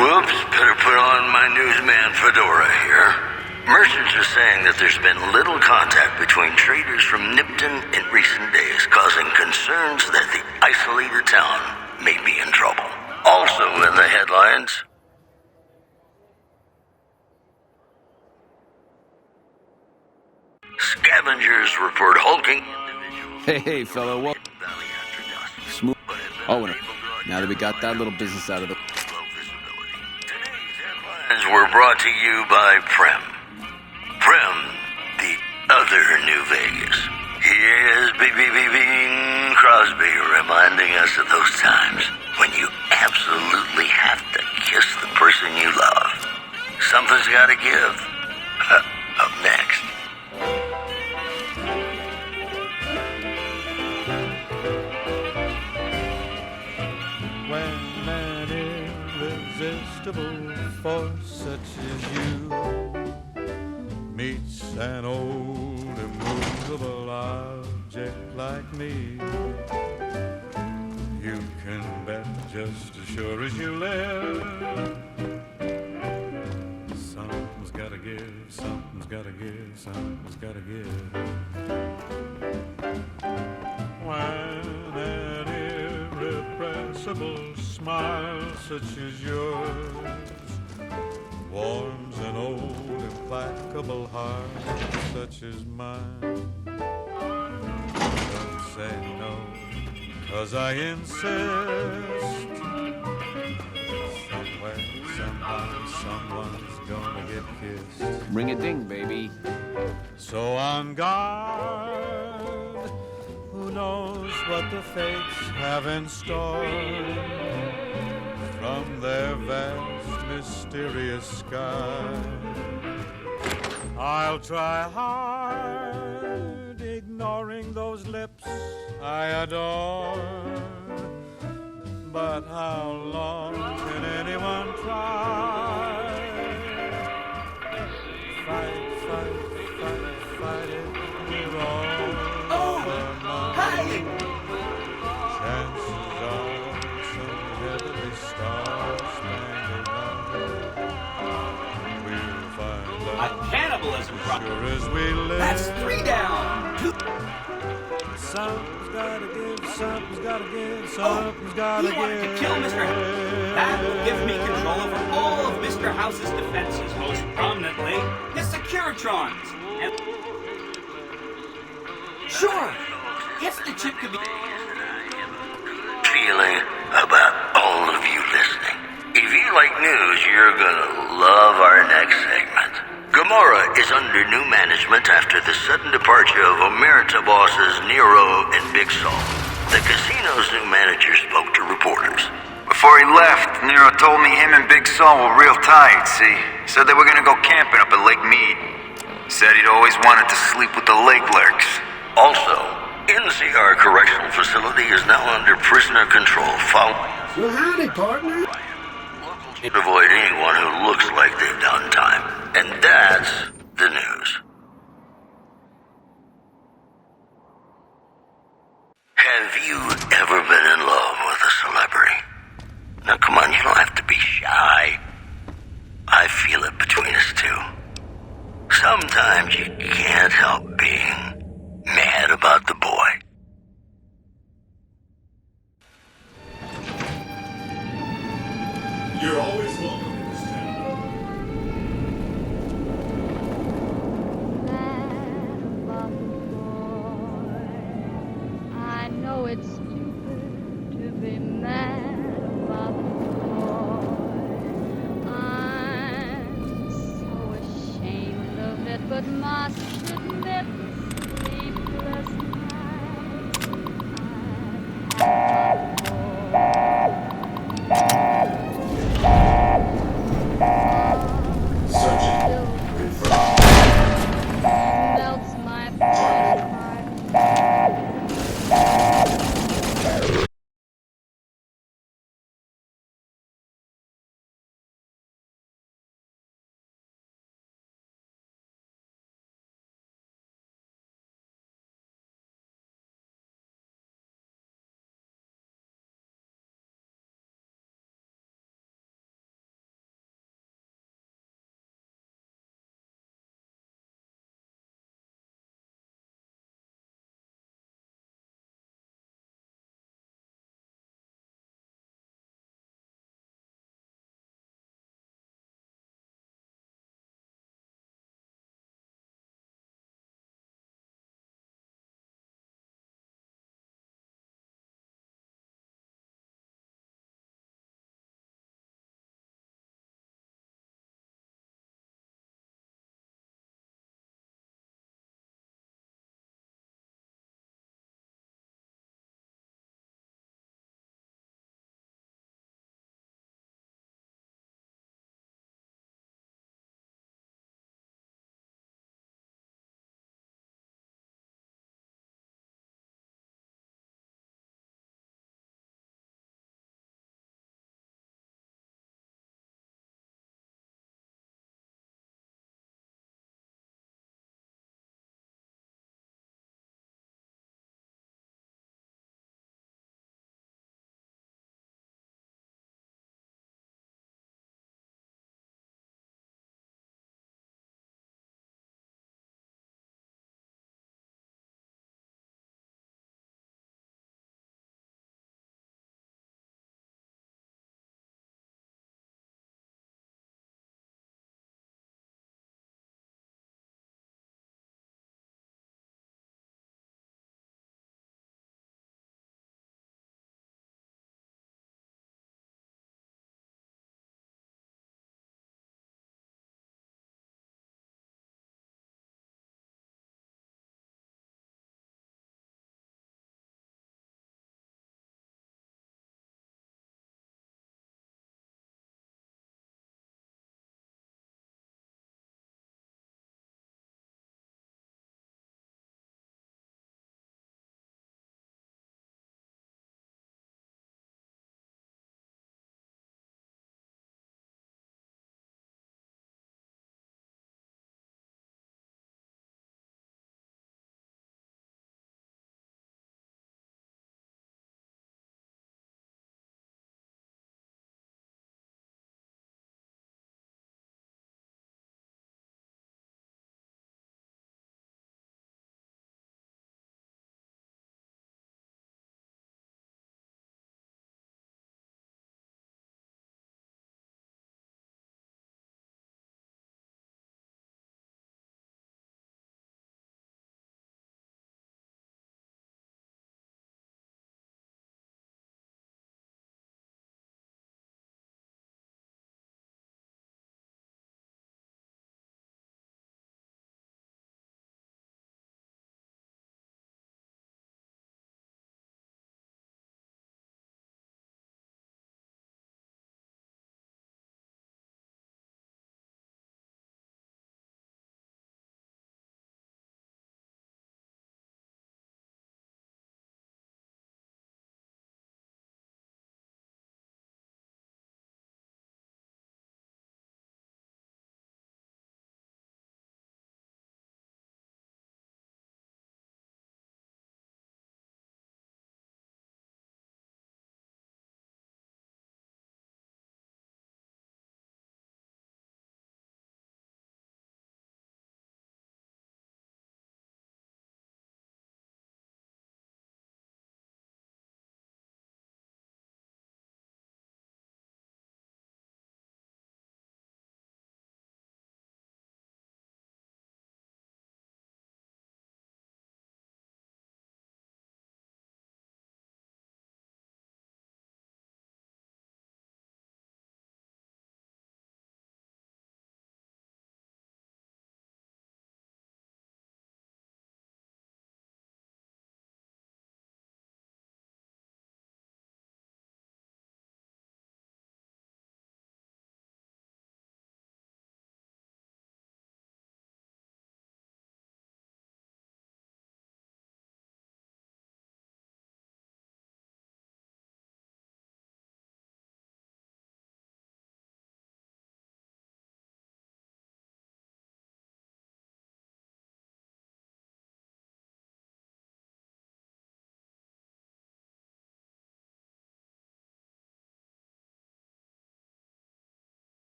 Whoops, better put on my newsman fedora here. Merchants are saying that there's been little contact between traders from Nipton in recent days, causing concerns that the isolated town may be in trouble. Also in the headlines... Scavengers report hulking... Hey, fella, what? Smooth. Oh, now that we got that little business out of the... Headlines were brought to you by Prem. Prem, the other New Vegas. Here's Bing Crosby reminding us of those times when you absolutely have to kiss the person you love. Something's gotta give. Up next. Force such as you meets an old immovable object like me, you can bet just as sure as you live, something's gotta give, something's gotta give, something's gotta give. When an irrepressible smile such as yours warms an old implacable heart such as mine, don't say no, 'cause I insist. Somewhere, somehow, someone's gonna get kissed. Ring a ding, baby. So on guard, who knows what the fates have in store from their vast, mysterious sky. I'll try hard, ignoring those lips I adore. But how long can anyone try? Fight, fight, fight, fight it with all their might. Chances are some heavenly star-spangled night we'll find out. A cannibalism problem. Sure as we live. That's 3 down. Something's gotta give, something's gotta give, something's gotta He wanted to give. kill Mr. House. That will give me control over all of Mr. House's defenses, most prominently his Securitrons. And sure, if the chip could be... Feeling about all of you listening. If you like news, you're gonna love our next segment. Gomorrah is under new management after the sudden departure of Omerta bosses Nero and Big Sol. The casino's new manager spoke to reporters. Before he left, Nero told me him and Big Saul were real tight, see? Said they were gonna go camping up at Lake Mead. Said he'd always wanted to sleep with the lake lurks. Also, NCR Correctional Facility is now under prisoner control following... Well, howdy, partner. ...to avoid anyone who looks like they've done time. And that's the news. Have you ever been in love with a celebrity? Now, come on, you don't have to be shy. I feel it between us two. Sometimes you can't help being mad about the boy. You're always welcome in this town. I know it's stupid to be mad about the boy. I'm so ashamed of it, but must admit, sleepless nights melts my heart.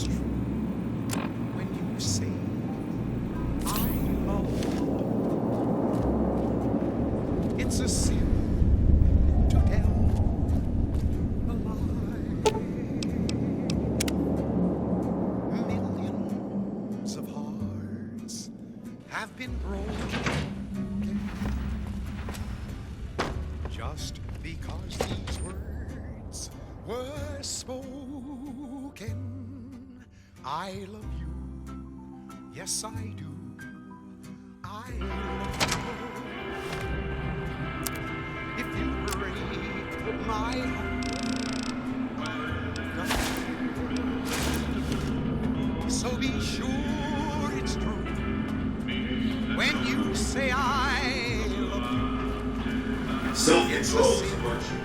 it's true when you say I love you. It's a sin to tell a lie. Millions of hearts have been broken just because these words were spoken. I love you, yes I do. I love you. If you break my heart, so be sure it's true when you say I love you. Self-control is a virtue.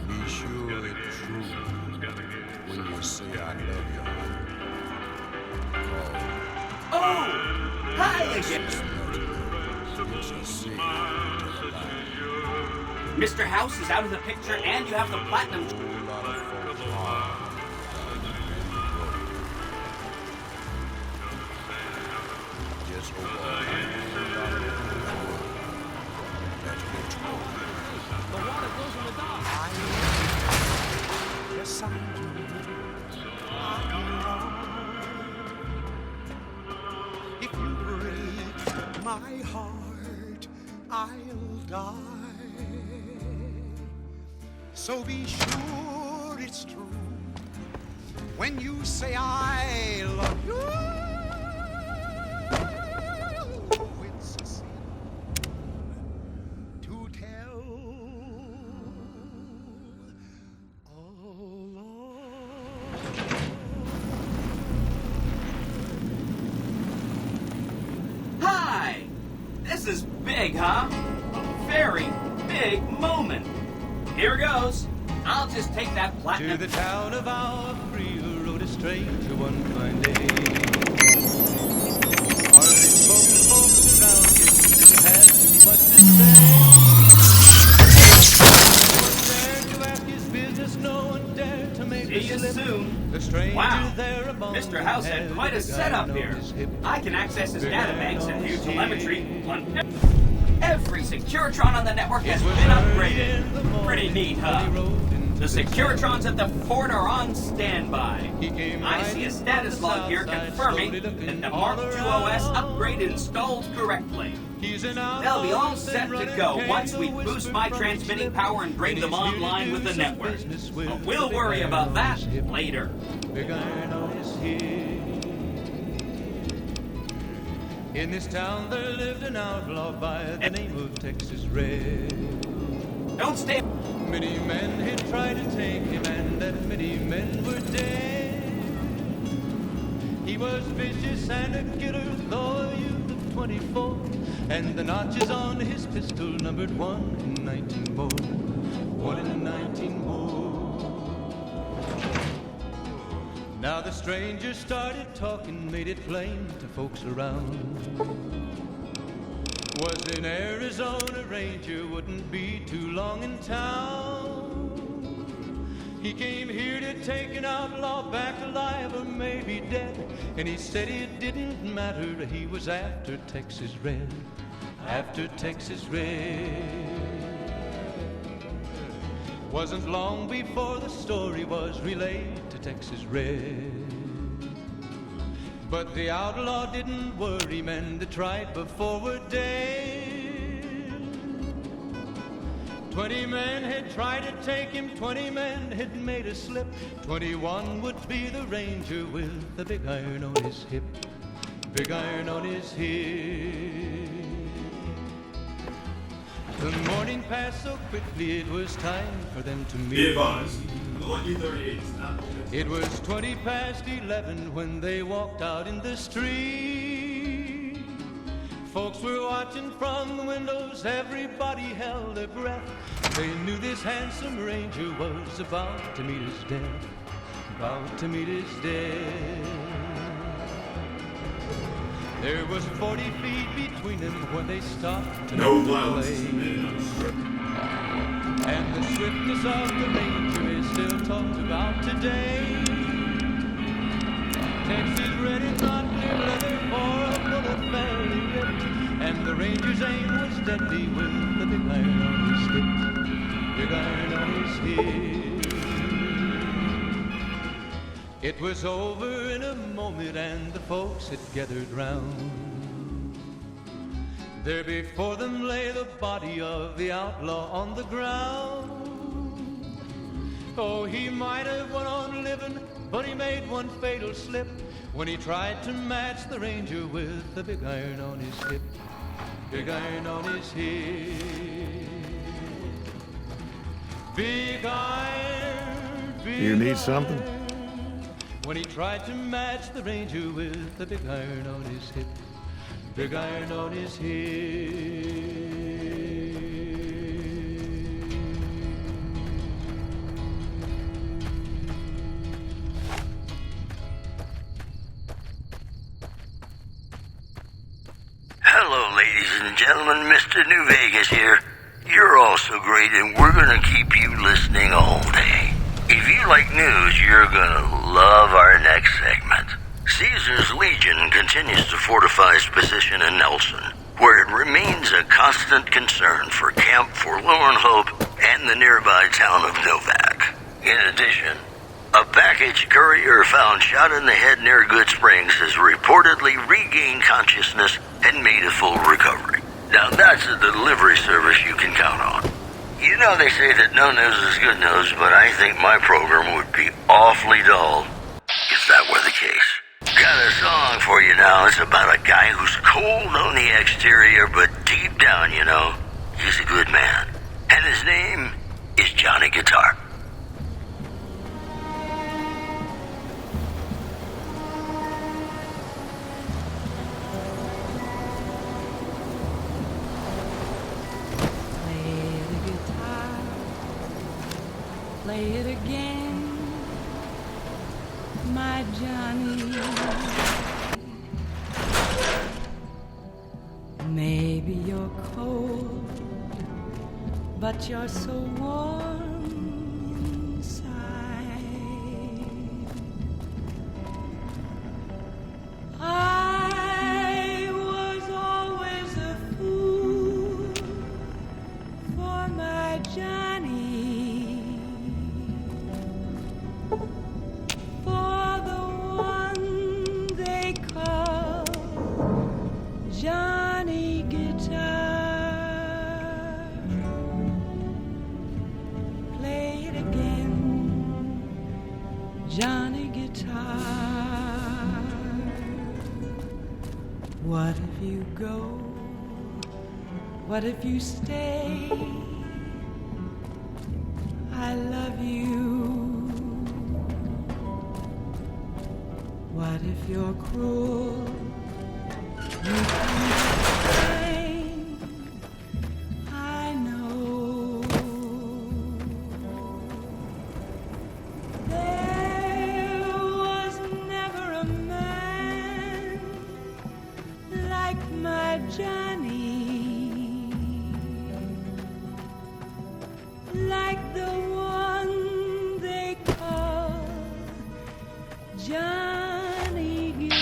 Be sure it's true when you say I love you. Oh! Hi again! Mr. House is out of the picture and you have the platinum. Just The water goes in the dock. Yes, I do. If you break my heart, I'll die. So be sure it's true when you say I love you. It's a sin to tell. Hi! This is big, huh? A very big moment. Here goes. I'll just take that platinum. To the town of our Brea rode a stranger one fine day. Hardly spoke to folks around him, didn't have too much to say. No one dared to ask his business, no one dared to make See a you slip. soon. The stranger Wow. there among Mr. House them had quite a the guy setup on here. his hip. I can access his Big databanks and iron view on his telemetry on every Securitron on the network has been upgraded. Pretty neat, huh? The Securitrons at the fort are on standby. I see a status log here confirming that the Mark II OS upgrade installed correctly. They'll be all set to go once we boost my transmitting power and bring them online with the network. But we'll worry about that later. Big iron on his hip. In this town there lived an outlaw by the name of Texas Red. Don't stay. Many men had tried to take him, and that many men were dead. He was vicious and a killer, though a youth of 24, and the notches on his pistol numbered 1 in 19 more. 1 in 19 more. Now the stranger started talking, made it plain to folks around. Was in Arizona Ranger, wouldn't be too long in town. He came here to take an outlaw back alive or maybe dead. And he said it didn't matter, he was after Texas Red. After Texas Red. Wasn't long before the story was relayed to Texas Red. But the outlaw didn't worry, men that tried before were dead. 20 men had tried to take him, 20 men had made a slip. 21 would be the ranger with the big iron on his hip. Big iron on his hip. The morning passed so quickly, it was time for them to meet. Be advised, the Lucky 38 is not open. It was 20 past 11 when they walked out in the street. Folks were watching from the windows, everybody held their breath. They knew this handsome ranger was about to meet his death. About to meet his death. There was 40 feet between them when they stopped to No play. violence is permitted on the strip. And the swiftness of the Ranger is still talked about today. Texas red is not clear leather for a bullet fairly ripped. And the Ranger's aim was deadly with the big iron on his hip. Big iron on his hip. It was over in a moment and the folks had gathered round. There before them lay the body of the outlaw on the ground. Oh, he might have went on living, but he made one fatal slip when he tried to match the Ranger with the big iron on his hip. Big iron on his hip. Big iron, big You need something? when he tried to match the Ranger with the big iron on his hip. Big iron on his hip. Hello, ladies and gentlemen. Mr. New Vegas here. You're all so great, and we're gonna keep you listening all day. If you like news, you're gonna love our next segment. Caesar's Legion continues to fortify its position in Nelson, where it remains a constant concern for Camp Forlorn Hope and the nearby town of Novak. In addition, a package courier found shot in the head near Good Springs has reportedly regained consciousness and made a full recovery. Now that's a delivery service you can count on. You know they say that no news is good news, but I think my program would be awfully dull if that were the case. Got a song for you now. It's about a guy who's cold on the exterior, but deep down, you know, he's a good man. And his name is Johnny Guitar. Play it again, my Johnny. Maybe you're cold, but you're so warm inside. I was always a fool for my Johnny. Johnny Guitar, play it again, Johnny Guitar. What if you go? What if you stay? I love you. What if you're cruel? You I know there was never a man like my Johnny, like the one they call Johnny Guitar.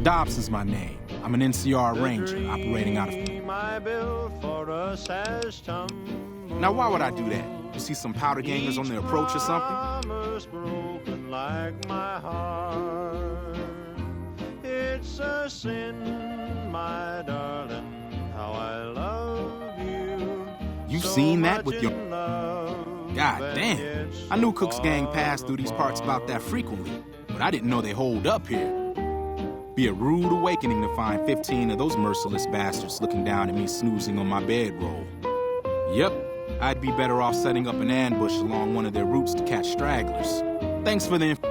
Dobson's my name. I'm an NCR ranger operating out of... Now, why would I do that? You see some powder gangers on the approach or something? Like my heart. It's a sin, my darling, how I love you. You've seen that with your... God damn. I knew Cook's gang passed through these parts about that frequently, but I didn't know they holed up here. Be a rude awakening to find 15 of those merciless bastards looking down at me snoozing on my bedroll. Yep, I'd be better off setting up an ambush along one of their routes to catch stragglers. Thanks for the info.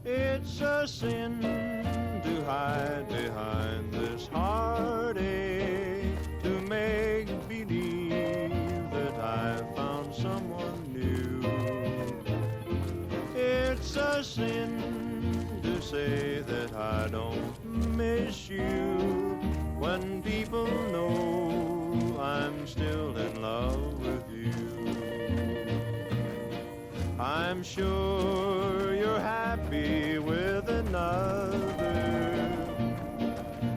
It's a sin to hide behind this heartache, to make believe that I've found someone new. It's a sin to say that I don't miss you when people know I'm still in love with you. I'm sure you're happy with another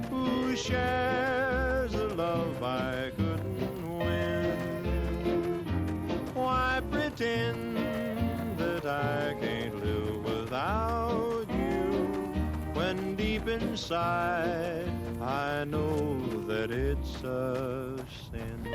who shares a love I couldn't win. Why pretend that I can't live without you when deep inside I know that it's a sin.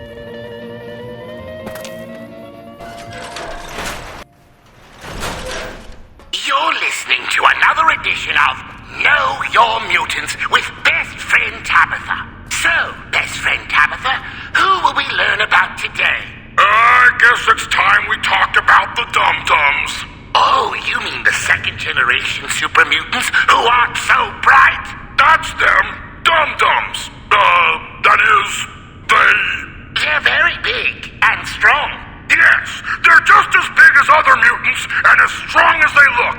You're listening to another edition of Know Your Mutants with Best Friend Tabitha. So, Best Friend Tabitha, who will we learn about today? I guess it's time we talked about the Dum-Dums. Oh, you mean the second-generation super mutants who aren't so bright? That's them. Dum-Dums. That is, They're very big and strong. Yes, they're just as big as other mutants and as strong as they look.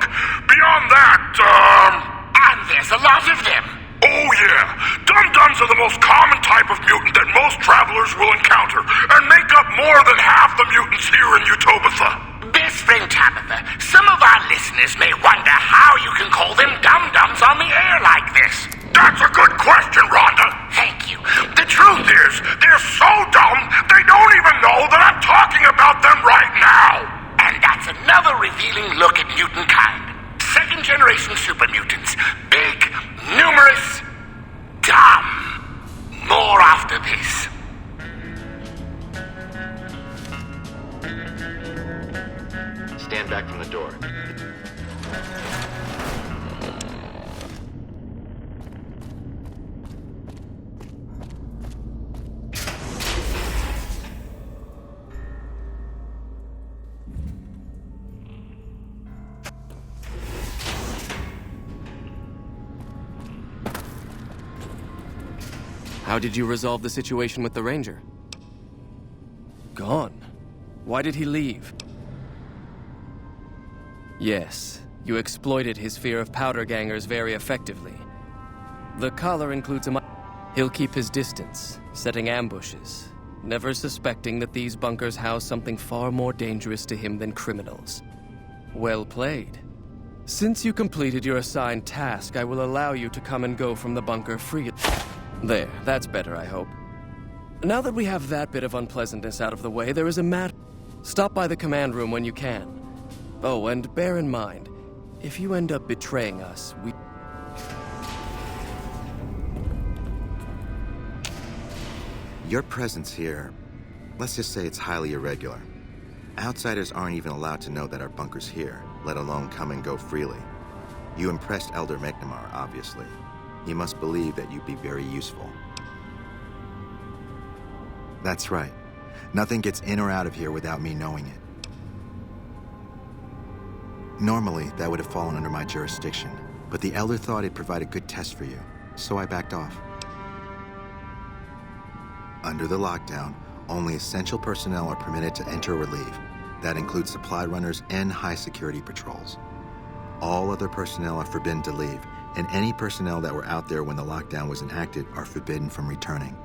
Beyond that, And there's a lot of them. Oh yeah, Dum-Dums are the most common type of mutant that most travelers will encounter, and make up more than half the mutants here in Utobitha. Best Friend Tabitha, some of our listeners may wonder how you can call them Dum-Dums on the air like this. That's a good question, Rhonda. Thank you. The truth is, they're so dumb, they don't even know that I'm talking about them right now. And that's another revealing look at mutant kind. Second-generation super mutants. Big, numerous, dumb. More after this. Stand back from the door. How did you resolve the situation with the Ranger? Gone. Why did he leave? Yes, you exploited his fear of powder gangers very effectively. The collar includes a... He'll keep his distance, setting ambushes, never suspecting that these bunkers house something far more dangerous to him than criminals. Well played. Since you completed your assigned task, I will allow you to come and go from the bunker free. There, that's better, I hope. Now that we have that bit of unpleasantness out of the way, there is a matter. Stop by the command room when you can. Oh, and bear in mind, if you end up betraying us, we... Your presence here, let's just say it's highly irregular. Outsiders aren't even allowed to know that our bunker's here, let alone come and go freely. You impressed Elder McNamara, obviously. He must believe that you'd be very useful. That's right. Nothing gets in or out of here without me knowing it. Normally, that would have fallen under my jurisdiction, but the Elder thought it'd provide a good test for you, so I backed off. Under the lockdown, only essential personnel are permitted to enter or leave. That includes supply runners and high-security patrols. All other personnel are forbidden to leave, and any personnel that were out there when the lockdown was enacted are forbidden from returning.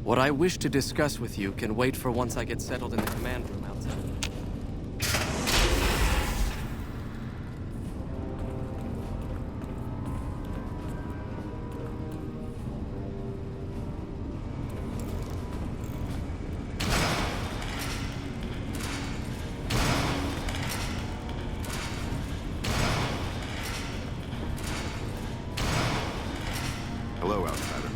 What I wish to discuss with you can wait for once I get settled in the command room outside. Hello, outsider.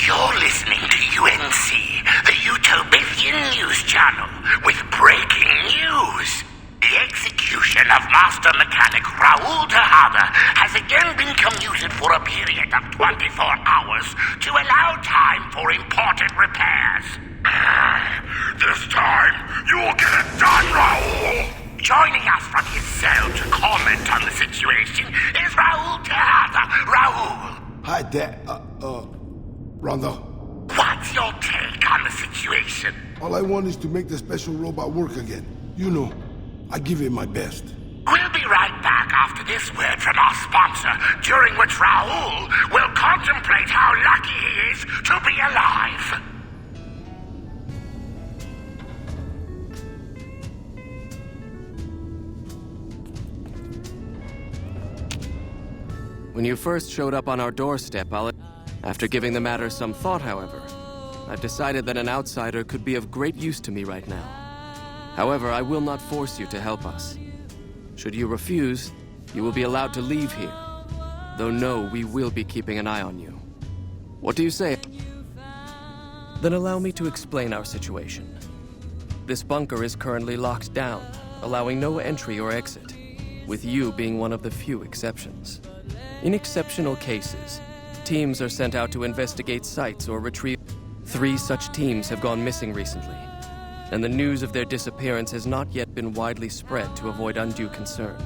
You're listening to UNC, the Utopian News Channel, with breaking news. The execution of Master Mechanic Raul Tejada has again been commuted for a period of 24 hours to allow time for important repairs. This time, you will get it done, Raul! Joining us from his cell to comment on the situation is Raul Tejada. Raul! Hi, Dad. Rondo. What's your take on the situation? All I want is to make the special robot work again. You know, I give it my best. We'll be right back after this word from our sponsor, during which Raul will contemplate how lucky he is to be alive. When you first showed up on our doorstep, after giving the matter some thought, however, I've decided that an outsider could be of great use to me right now. However, I will not force you to help us. Should you refuse, you will be allowed to leave here. Though no, we will be keeping an eye on you. What do you say? Then allow me to explain our situation. This bunker is currently locked down, allowing no entry or exit, with you being one of the few exceptions. In exceptional cases, teams are sent out to investigate sites or retrieve. 3 such teams have gone missing recently, and the news of their disappearance has not yet been widely spread to avoid undue concern.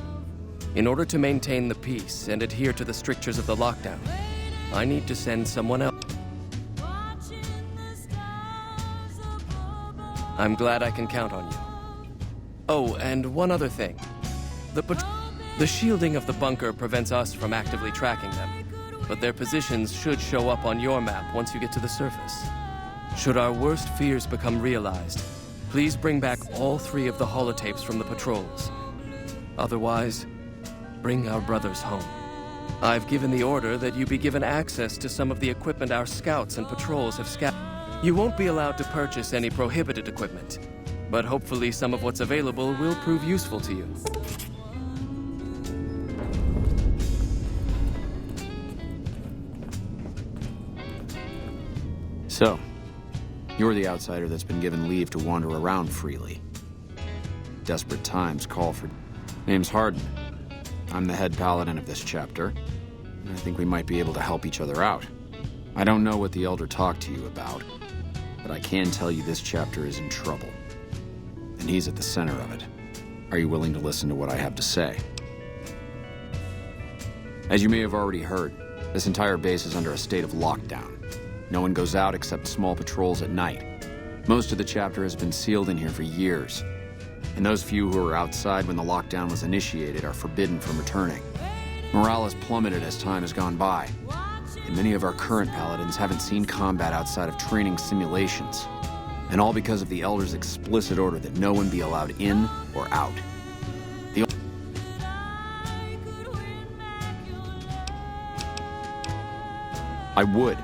In order to maintain the peace and adhere to the strictures of the lockdown, I need to send someone else. I'm glad I can count on you. Oh, and one other thing. The shielding of the bunker prevents us from actively tracking them, but their positions should show up on your map once you get to the surface. Should our worst fears become realized, please bring back all 3 of the holotapes from the patrols. Otherwise, bring our brothers home. I've given the order that you be given access to some of the equipment our scouts and patrols have scouted. You won't be allowed to purchase any prohibited equipment, but hopefully some of what's available will prove useful to you. So, you're the outsider that's been given leave to wander around freely. Desperate times call for... Name's Hardin. I'm the head paladin of this chapter, and I think we might be able to help each other out. I don't know what the Elder talked to you about, but I can tell you this chapter is in trouble. And he's at the center of it. Are you willing to listen to what I have to say? As you may have already heard, this entire base is under a state of lockdown. No one goes out except small patrols at night. Most of the chapter has been sealed in here for years, and those few who were outside when the lockdown was initiated are forbidden from returning. Morale has plummeted as time has gone by, and many of our current paladins haven't seen combat outside of training simulations, and all because of the Elder's explicit order that no one be allowed in or out. I would.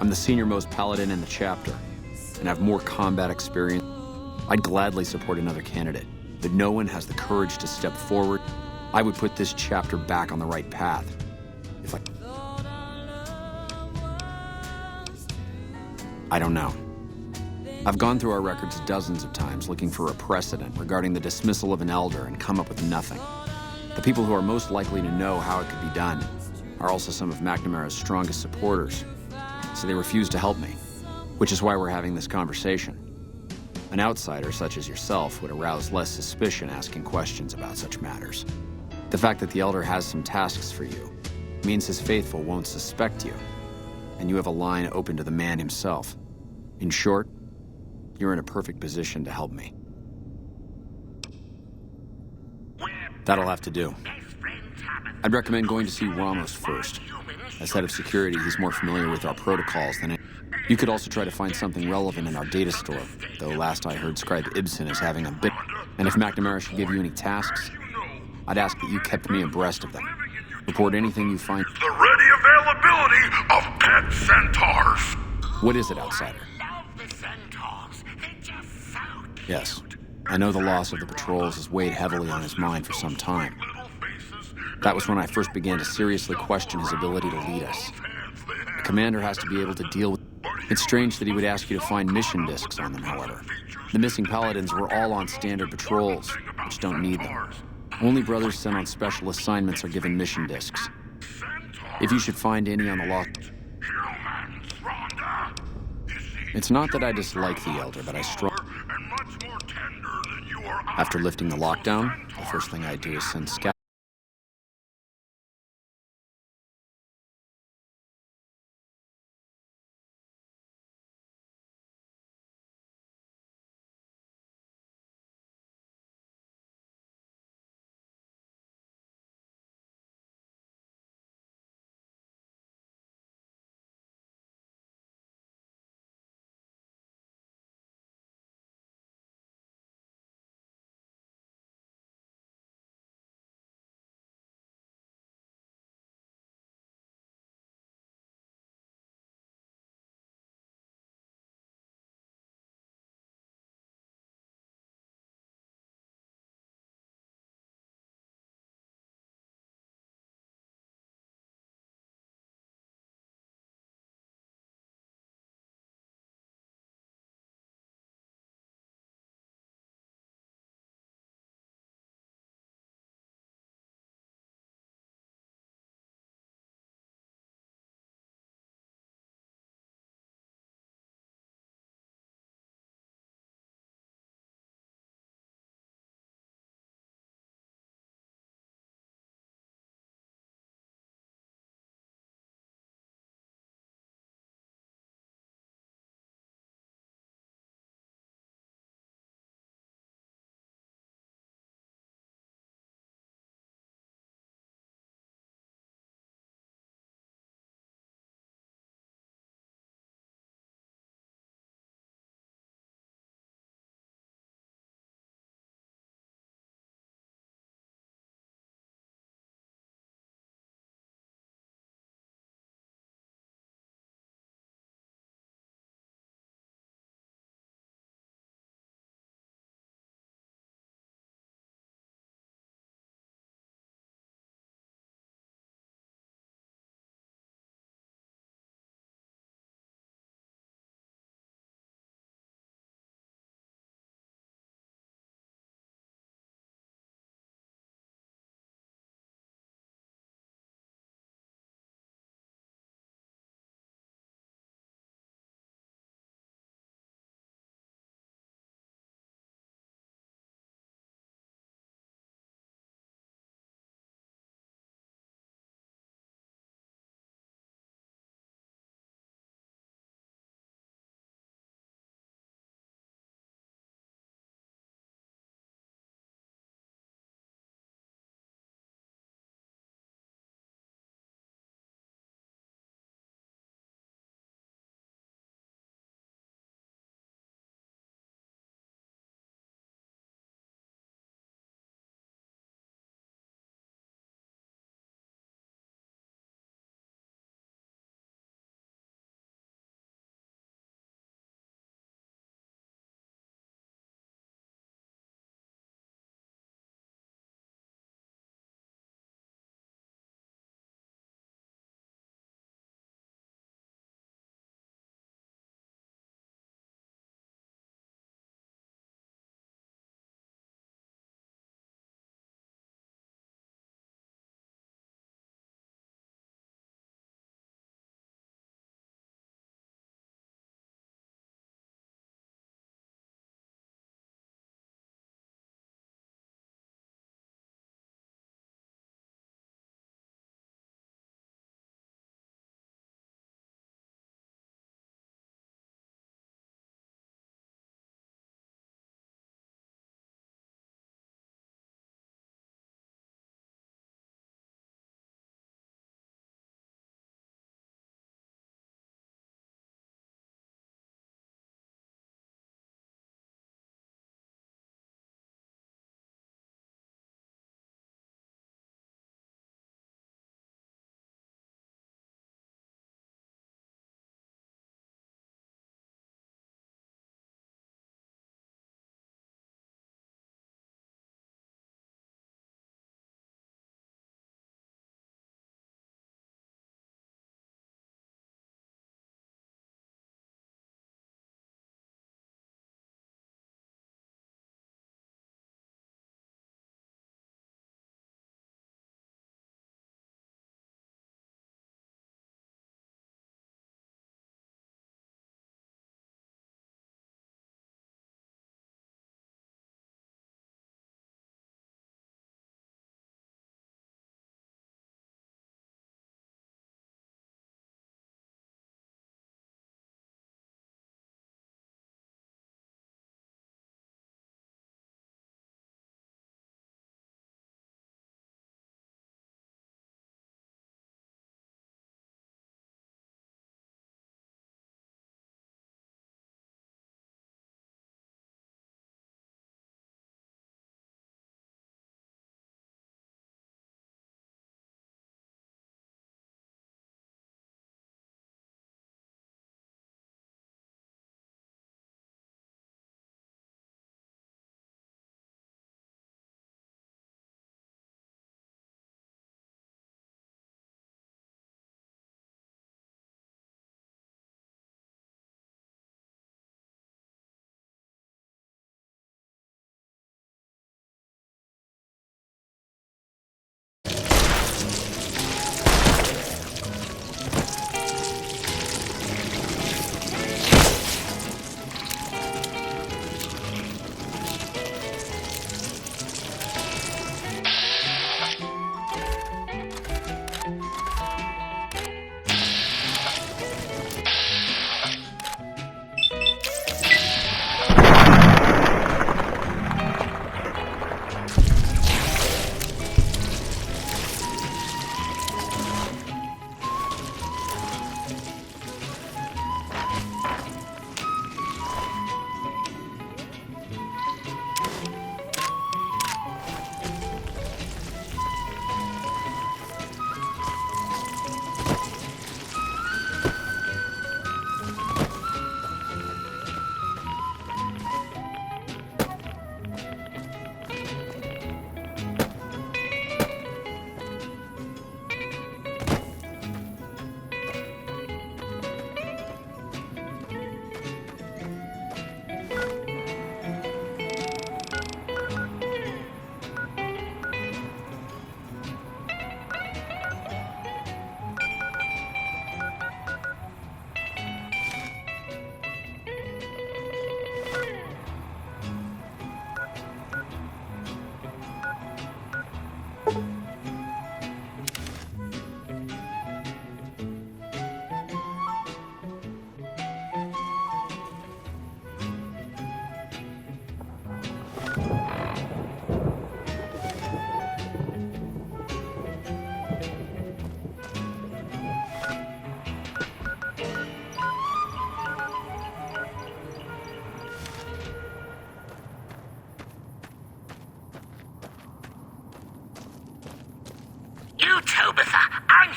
I'm the senior-most paladin in the chapter. and have more combat experience, I'd gladly support another candidate. But no one has the courage to step forward. I would put this chapter back on the right path. If I don't know. I've gone through our records dozens of times looking for a precedent regarding the dismissal of an elder and come up with nothing. The people who are most likely to know how it could be done are also some of McNamara's strongest supporters, so they refuse to help me, which is why we're having this conversation. An outsider such as yourself would arouse less suspicion asking questions about such matters. The fact that the elder has some tasks for you means his faithful won't suspect you, and you have a line open to the man himself. In short, you're in a perfect position to help me. That'll have to do. I'd recommend going to see Ramos first. As head of security, he's more familiar with our protocols than it. You could also try to find something relevant in our data store, though last I heard Scribe Ibsen is having a bit. And if McNamara should give you any tasks, I'd ask that you kept me abreast of them. Report anything you find. The ready availability of pet centaurs. What is it, outsider? Yes, I know the loss of the patrols has weighed heavily on his mind for some time. That was when I first began to seriously question his ability to lead us. The commander has to be able to deal with... It's strange that he would ask you to find mission discs on them, however. The missing paladins were all on standard patrols, which don't need them. Only brothers sent on special assignments are given mission discs. If you should find any on the lost... It's not that I dislike the Elder, but I After lifting the lockdown, the first thing I do is send scouts.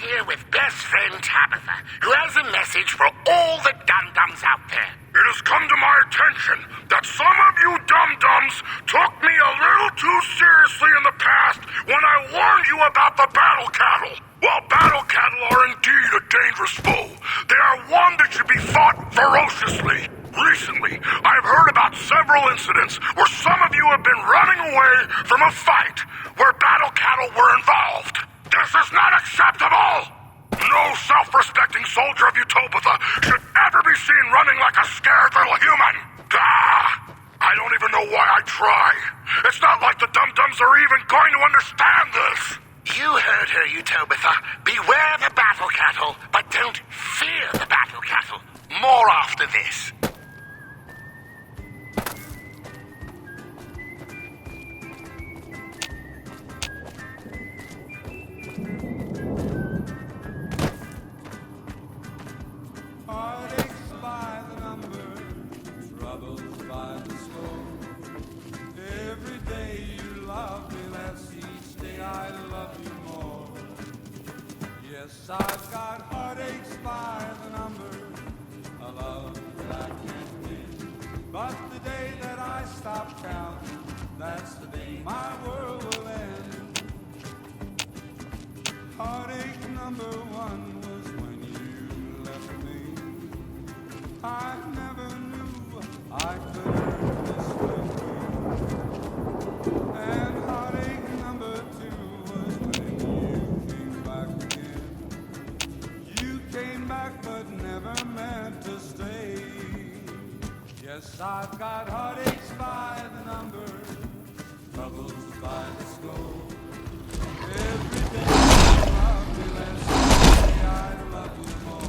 here with best friend Tabitha, who has a message for all the dum-dums out there. It has come to my attention that some of you dum-dums took me a little too seriously in the past when I warned you about the battle cattle. While battle cattle are indeed a dangerous foe, they are one that should be fought ferociously. Recently, I've heard about several incidents where some of you have been running away from a fight where battle cattle were involved. This is not acceptable! No self-respecting soldier of Utopia should ever be seen running like a scared little human! I don't even know why I try. It's not like the dum-dums are even going to understand this! You heard her, Utopia. Beware the battle cattle, but don't fear the battle cattle. More after this. Heartaches by the number, troubles by the score. Every day you love me less, each day I love you more. Yes, I've got heartaches by the number, a love that I can't win. But the day that I stop counting, that's the day my world will end. Heartache number one was when you left me. I never knew I could hurt this way. And heartache number two was when you came back again. You came back but never meant to stay. Yes, I've got heartaches by the number, troubles by the score. Every day you love me less, every day I love you more.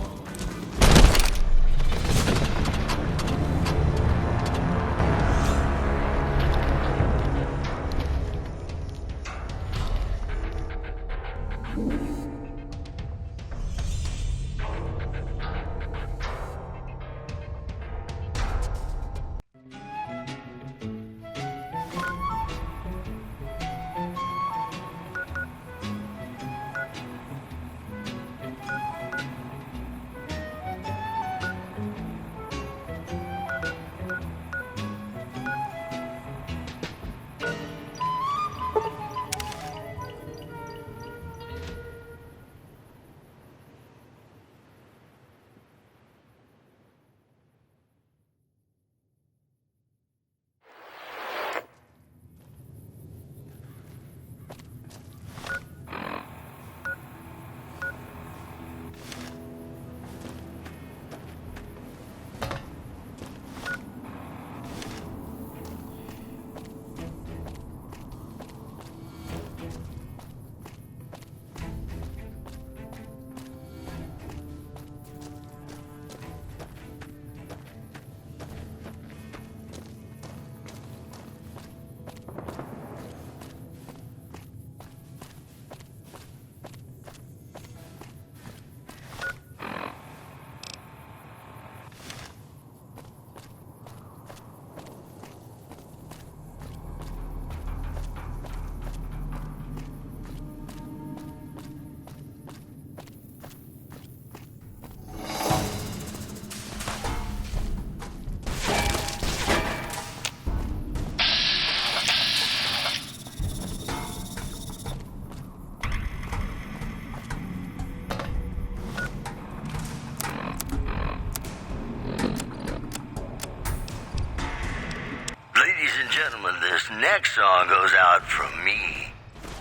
Gentlemen, this next song goes out from me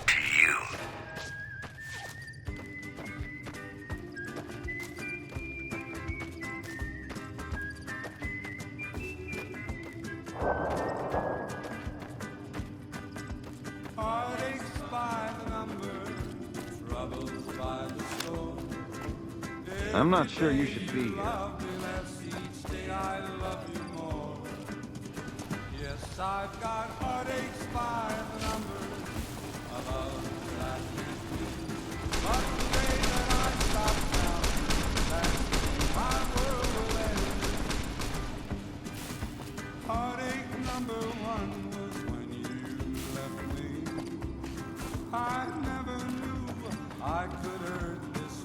to you. Heartaches by the number, troubles by the score. I'm not sure you should be here. Each day I love you more. Yes, I've got heartaches by the number, a love that I can't win. But the day that I stop counting, that's the day my world will end. Heartache number one was when you left me. I never knew I could hurt this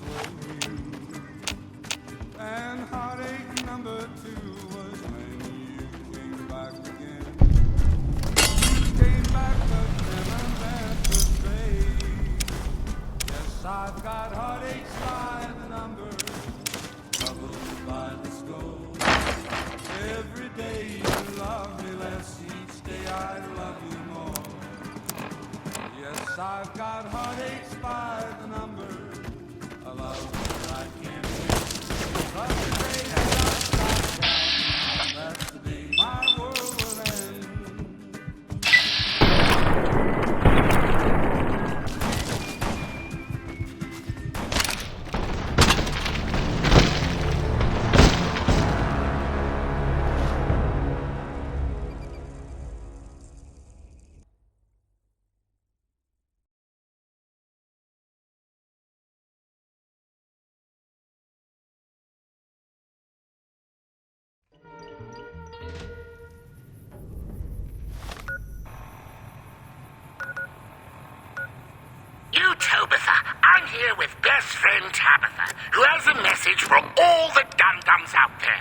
here with best friend Tabitha, who has a message for all the dum-dums out there.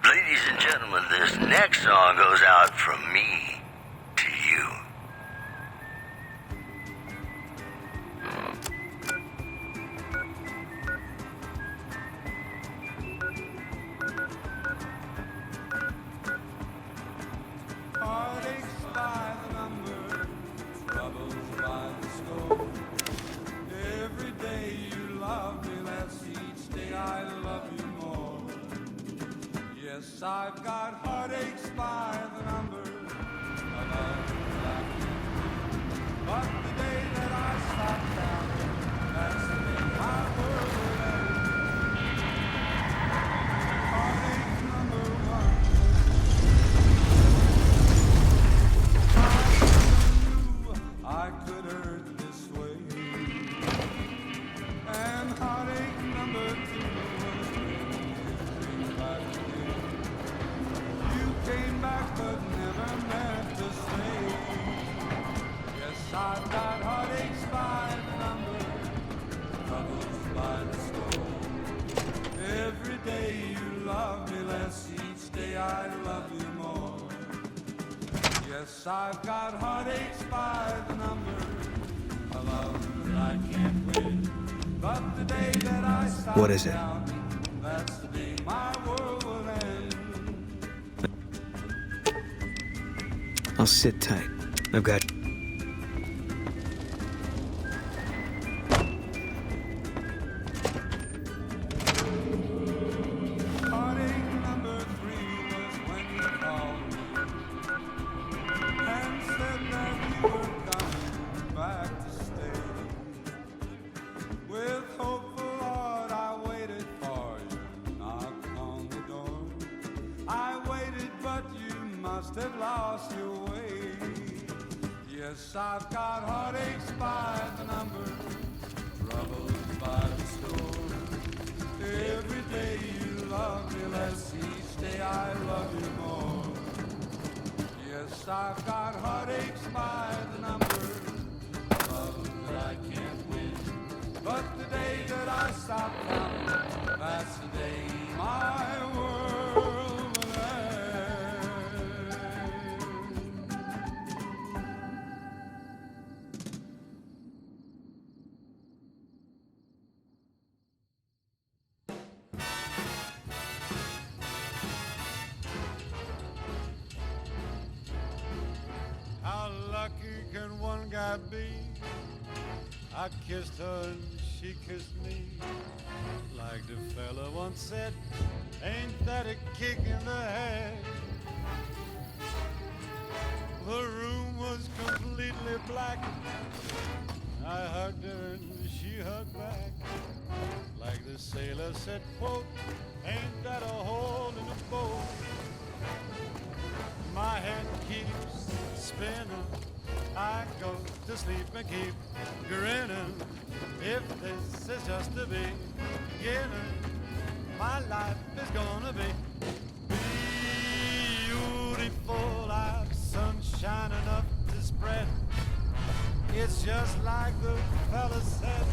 Ladies and gentlemen, this next song goes out from me to you. Heartaches by the number, troubles by the score. Every day you love me less, each day I love you more. Yes, I've got heartaches by the number, I love you like you. But the day that I stop counting, that's the day my world will end. Heartache number one. I could hurt this way. And heartache number two was when you came back again. You came back but never meant to stay. Yes, I've got heartaches by the number, troubles by the score. Every day you love me less, each day I love you more. Yes, I've got heartaches by the number, a love that I can't win. But the day that I stop What is it? counting, that's the day my world will end. I'll sit tight. I've got... Heartache number three was when you called me and said that you were coming back to stay. With hopeful heart I waited for you, knocked on the door. I waited but you must have lost your way. Yes, I've got heartaches by the number, troubles by the score. Every day you love me less, each day I love you more. Yes, I've got heartaches by the number, love that I can't win. But the day that I stop counting, that's the day my world will end. How lucky can one guy be? I kissed her and she kissed me. Like the fella once said, ain't that a kick in the head? The room was completely black. I hugged her and she hugged back. Like the sailor said, quote, ain't that a hole in the boat? My head keeps spinning. I go to sleep and keep grinning. If this is just the beginning, my life is gonna be beautiful. I've sunshine enough to spread. It's just like the fella said.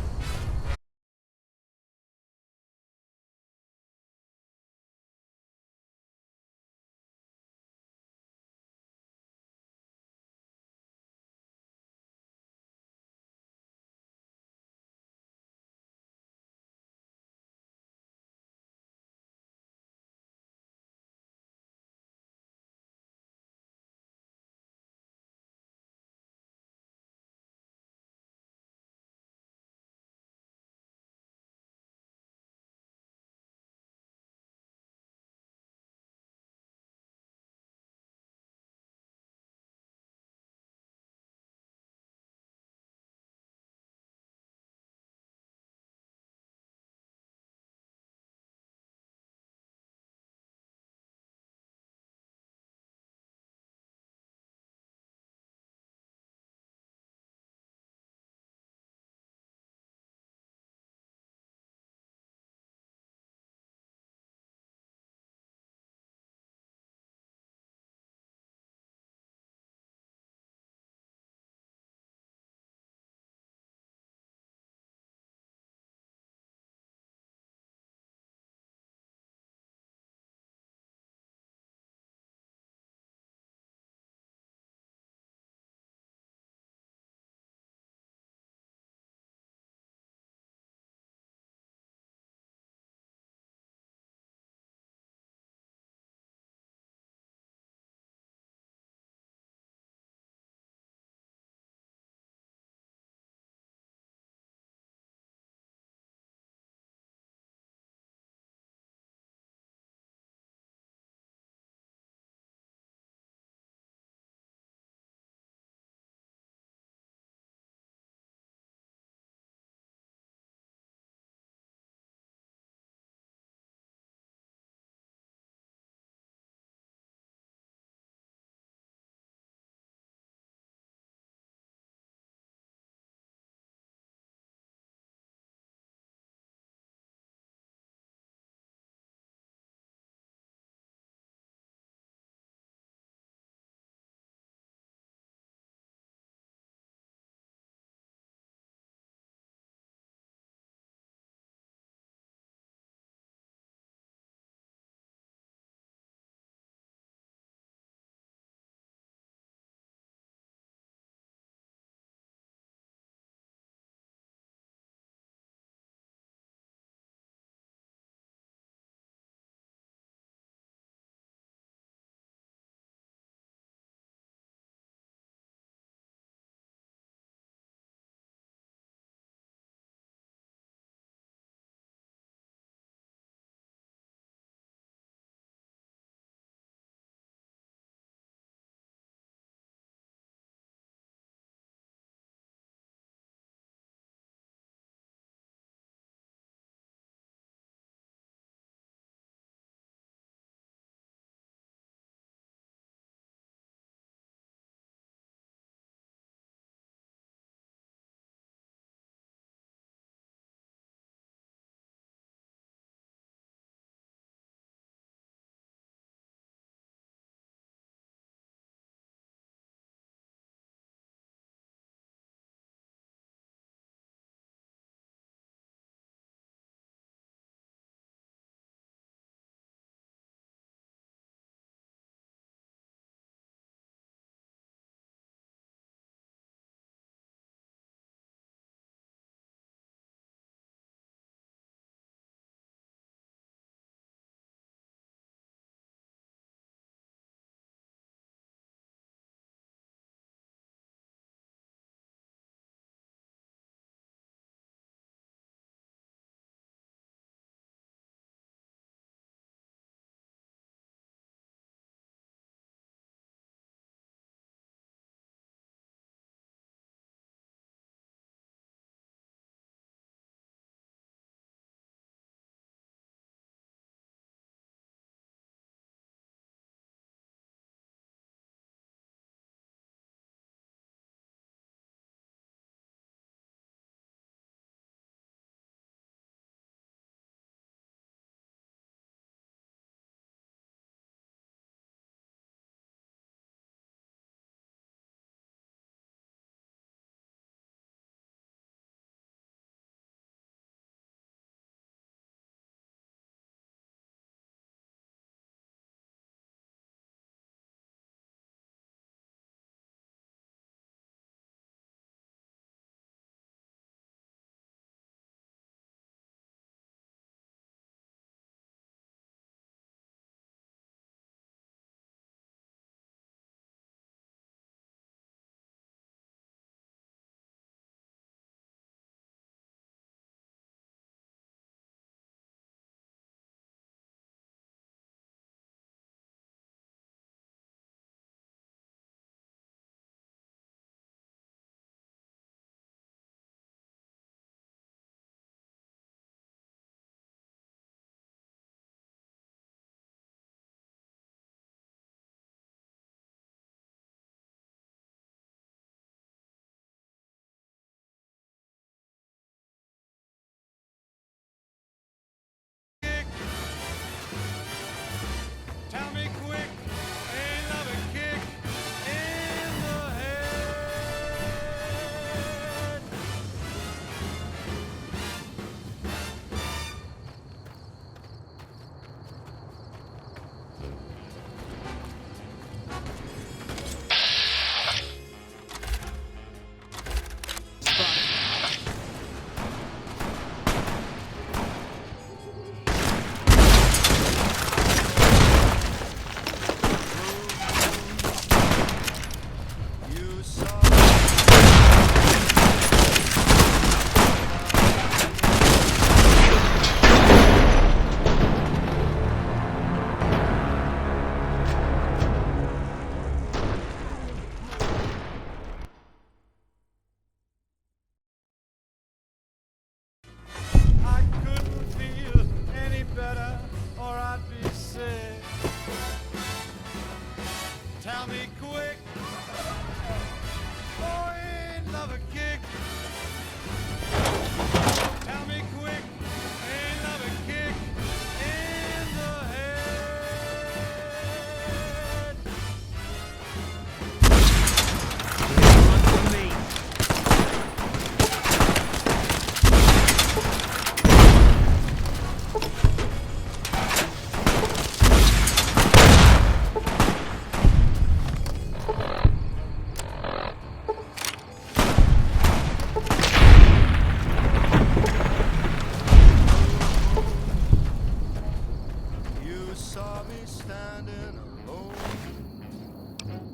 saw me standing alone,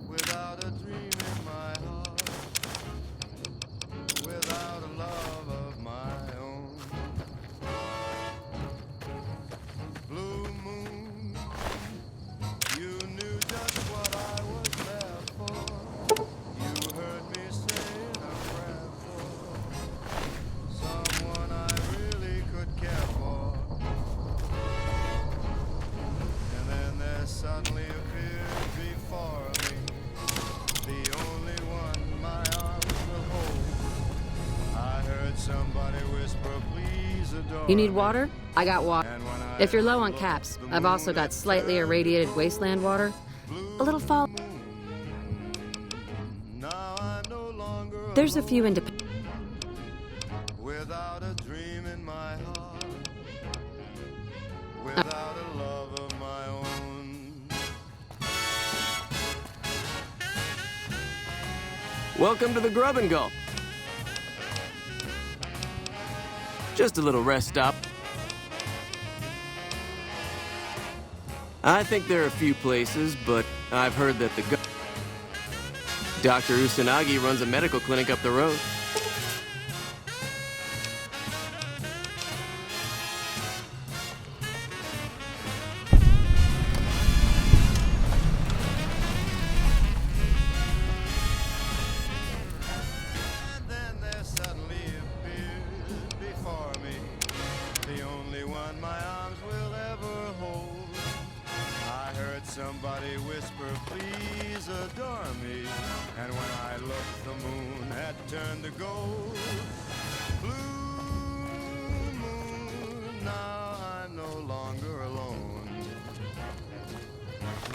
without a dream in my heart, without a love of my own. Blue moon, you knew just what I was there for. You heard me saying a prayer for someone I really could care for. And then there suddenly appeared before me the only one my arms will hold. I heard somebody whisper, please adore You need me." water? I got water. If you're low on caps, I've also got slightly irradiated wasteland water. A little fall. There's a few independent. Without a dream in my heart, without a love of my own. Welcome to the Grub and Gulp. Just a little rest stop. I think there are a few places, but I've heard that Dr. Usanagi runs a medical clinic up the road. And then there suddenly appeared before me the only one my arms will ever hold. I heard somebody whisper, please adore me. And when I looked, the moon had turned to gold. Blue moon, now I'm no longer alone,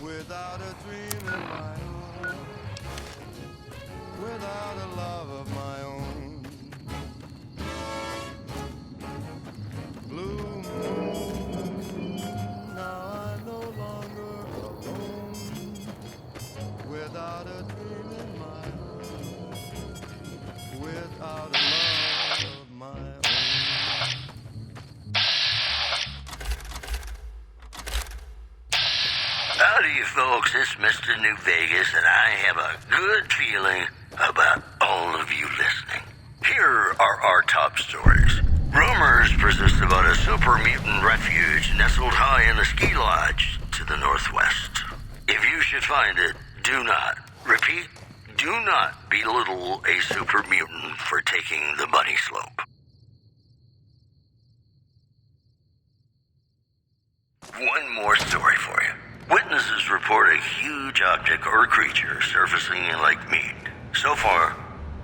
without a dream in my heart, without a love of my own. Blue moon, now I'm no longer alone, without a dream in my heart, without a love of my own. Howdy, folks. It's Mr. New Vegas, and I have a good feeling about all of you listening. Here are our top stories. Rumors persist about a super mutant refuge nestled high in a ski lodge to the northwest. If you should find it, do not, repeat, do not belittle a super mutant for taking the bunny slope. One more story for you. Witnesses report a huge object or creature surfacing in Lake Mead. So far,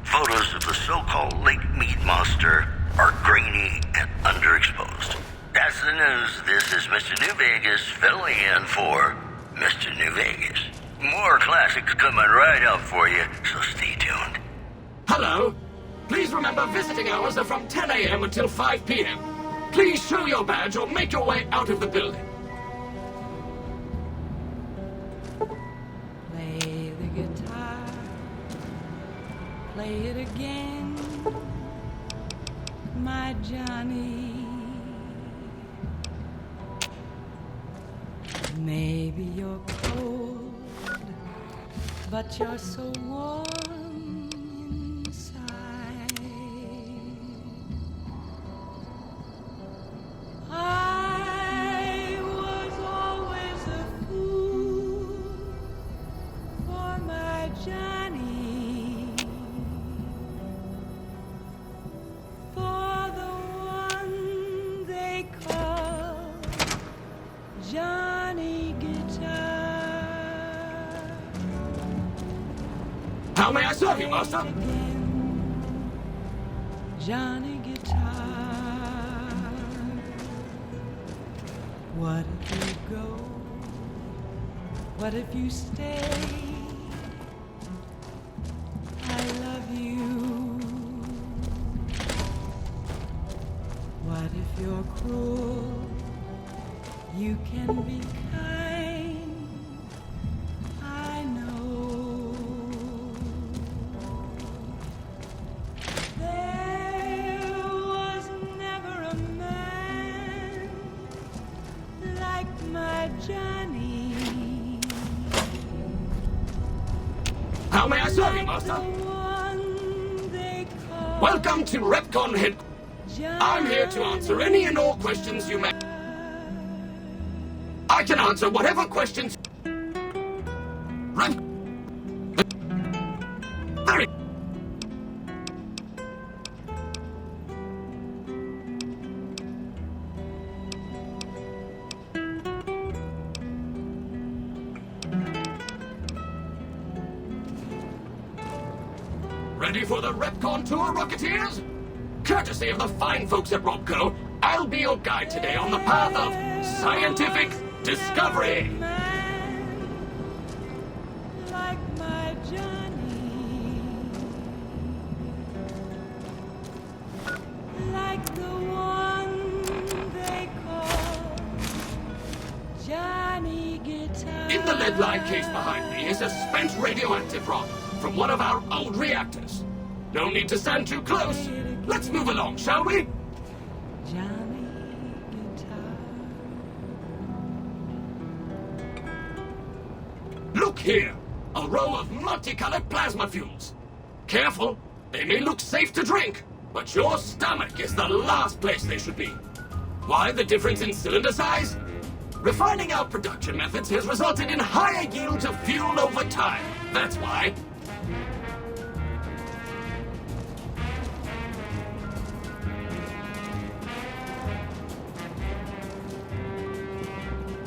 photos of the so-called Lake Mead monster are grainy and underexposed. That's the news. This is Mr. New Vegas filling in for Mr. New Vegas. More classics coming right up for you, so stay tuned. Hello. Please remember visiting hours are from 10 a.m. until 5 p.m. Please show your badge or make your way out of the building. Play the guitar, play it again, my Johnny. Maybe you're cold, but you're so warm inside. I was always a fool for my Johnny, for the one they call Johnny Guitar. How may I serve you, Master? Johnny Guitar. What if you go? What if you stay? I love you. What if you're cruel? You can be kind. I know. There was never a man like like my Johnny. How may I serve you, Master? Welcome to Repcon Head. I'm here to answer any and all questions you may. I can answer whatever questions. Very. Ready for the Repcon tour, Rocketeers? Courtesy of the fine folks at Robco, I'll be your guide today on the path of scientific discovery. Like my Johnny. Like the one they call Johnny Guitar. In the lead line case behind me is a spent radioactive rod from one of our old reactors. No need to stand too close. Let's move along, shall we? Johnny Guitar. Look here, a row of multicolored plasma fuels. Careful, they may look safe to drink, but your stomach is the last place they should be. Why the difference in cylinder size? Refining our production methods has resulted in higher yields of fuel over time. That's why.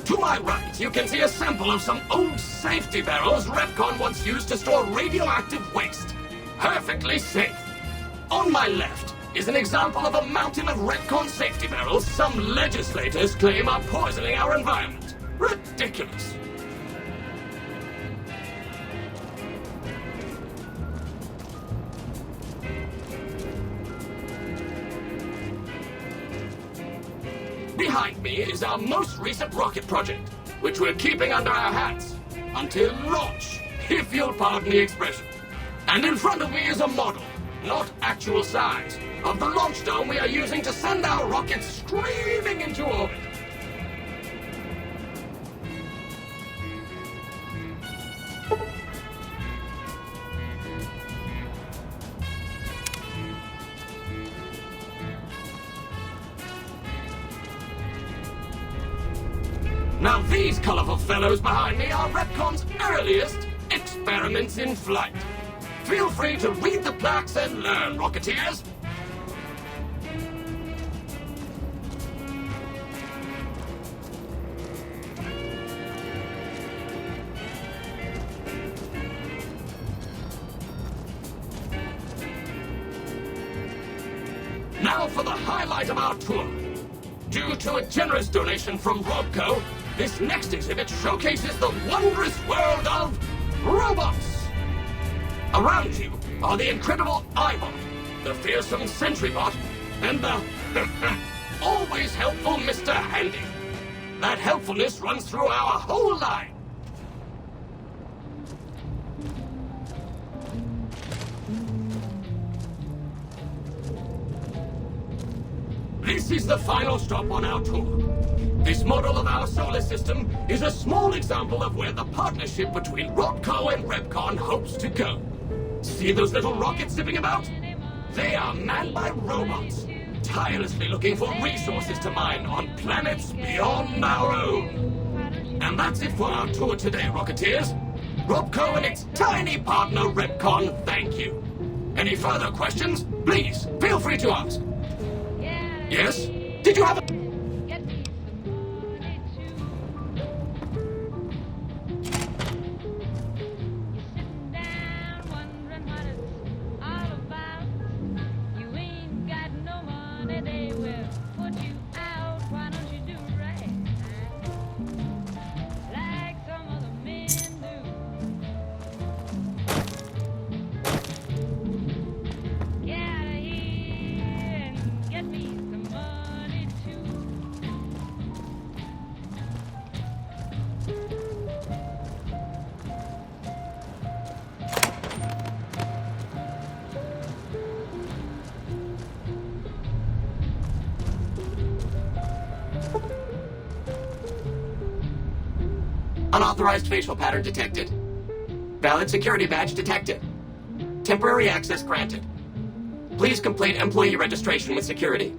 To my right, you can see a sample of some old safety barrels Repcon once used to store radioactive waste. Perfectly safe. On my left is an example of a mountain of Repcon safety barrels some legislators claim are poisoning our environment. Ridiculous. Behind me is our most recent rocket project, which we're keeping under our hats until launch, if you'll pardon the expression. And in front of me is a model, not actual size, of the launch dome we are using to send our rockets screaming into orbit. Now these colorful fellows behind me are Repcon's earliest experiments in flight. Feel free to read the plaques and learn, Rocketeers. Now for the highlight of our tour. Due to a generous donation from Robco, this next exhibit showcases the wondrous world of robots. Around you are the incredible iBot, the fearsome SentryBot, and the always helpful Mr. Handy. That helpfulness runs through our whole line. This is the final stop on our tour. This model of our solar system is a small example of where the partnership between Robco and Repcon hopes to go. See those little rockets zipping about? They are manned by robots, tirelessly looking for resources to mine on planets beyond our own. And that's it for our tour today, Rocketeers. Robco and its tiny partner, Repcon, thank you. Any further questions? Please, feel free to ask. Yes? Did you have a... Unauthorized facial pattern detected. Valid security badge detected. Temporary access granted. Please complete employee registration with security.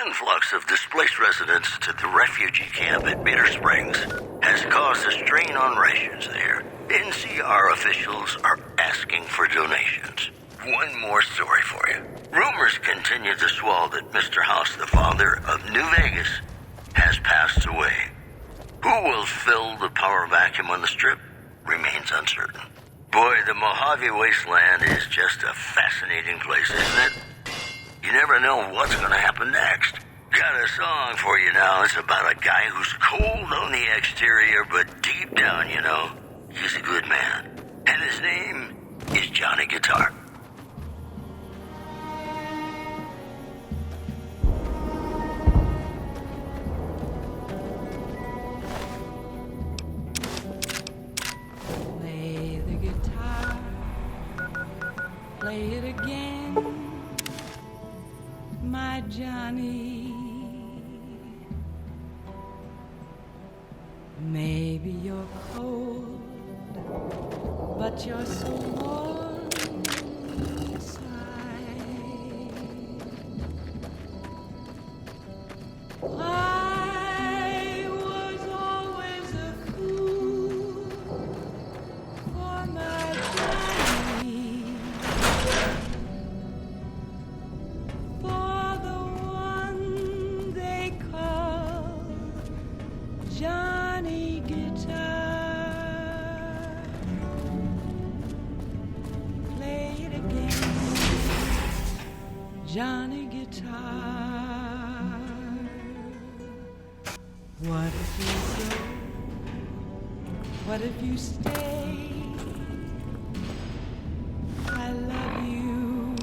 influx of displaced residents to the refugee camp at Bitter Springs has caused a strain on rations there. NCR officials are asking for donations. One more story for you. Rumors continue to swell that Mr. House, the father of New Vegas, has passed away. Who will fill the power vacuum on the Strip remains uncertain. Boy, the Mojave Wasteland is just a fascinating place, isn't it? You never know what's going to happen next. Got a song for you now. It's about a guy who's cold on the exterior, but deep down, you know, he's a good man. And his name is Johnny Guitar. Play the guitar, play it again, my Johnny. Maybe you're cold, but you're so warm inside. I was always a fool for my Johnny, for the one they call Johnny Guitar. Play it again, Johnny Guitar. What if you go? What if you stay? I love you.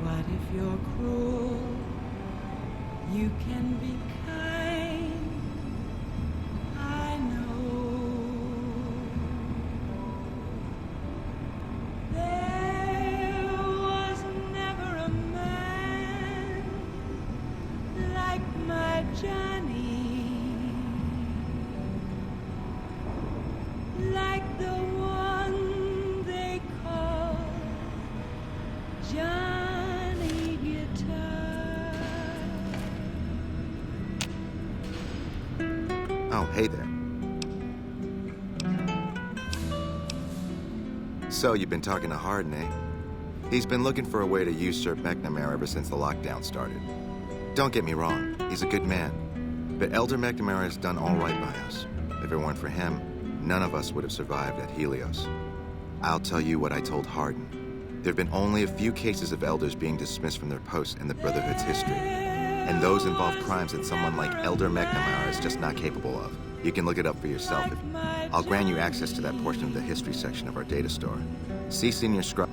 What if you're cruel? You can be kind. I know. There was never a man like my Johnny, like the one they call Johnny Guitar. Oh, hey there. So, you've been talking to Hardin, eh? He's been looking for a way to usurp McNamara ever since the lockdown started. Don't get me wrong, he's a good man. But Elder McNamara has done all right by us. If it weren't for him, none of us would have survived at Helios. I'll tell you what I told Hardin. There have been only a few cases of elders being dismissed from their posts in the Brotherhood's history. And those involve crimes that someone like Elder McNamara is just not capable of. You can look it up for yourself. I'll grant you access to that portion of the history section of our data store. See Senior Scrub.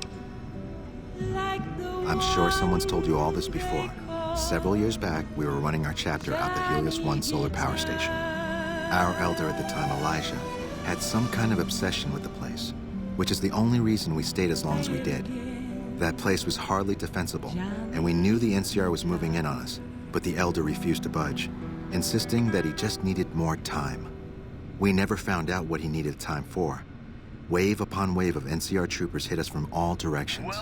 I'm sure someone's told you all this before. Several years back, we were running our chapter out the Helios 1 solar power station. Our elder at the time, Elijah, had some kind of obsession with the place, which is the only reason we stayed as long as we did. That place was hardly defensible, and we knew the NCR was moving in on us, but the elder refused to budge, insisting that he just needed more time. We never found out what he needed time for. Wave upon wave of NCR troopers hit us from all directions.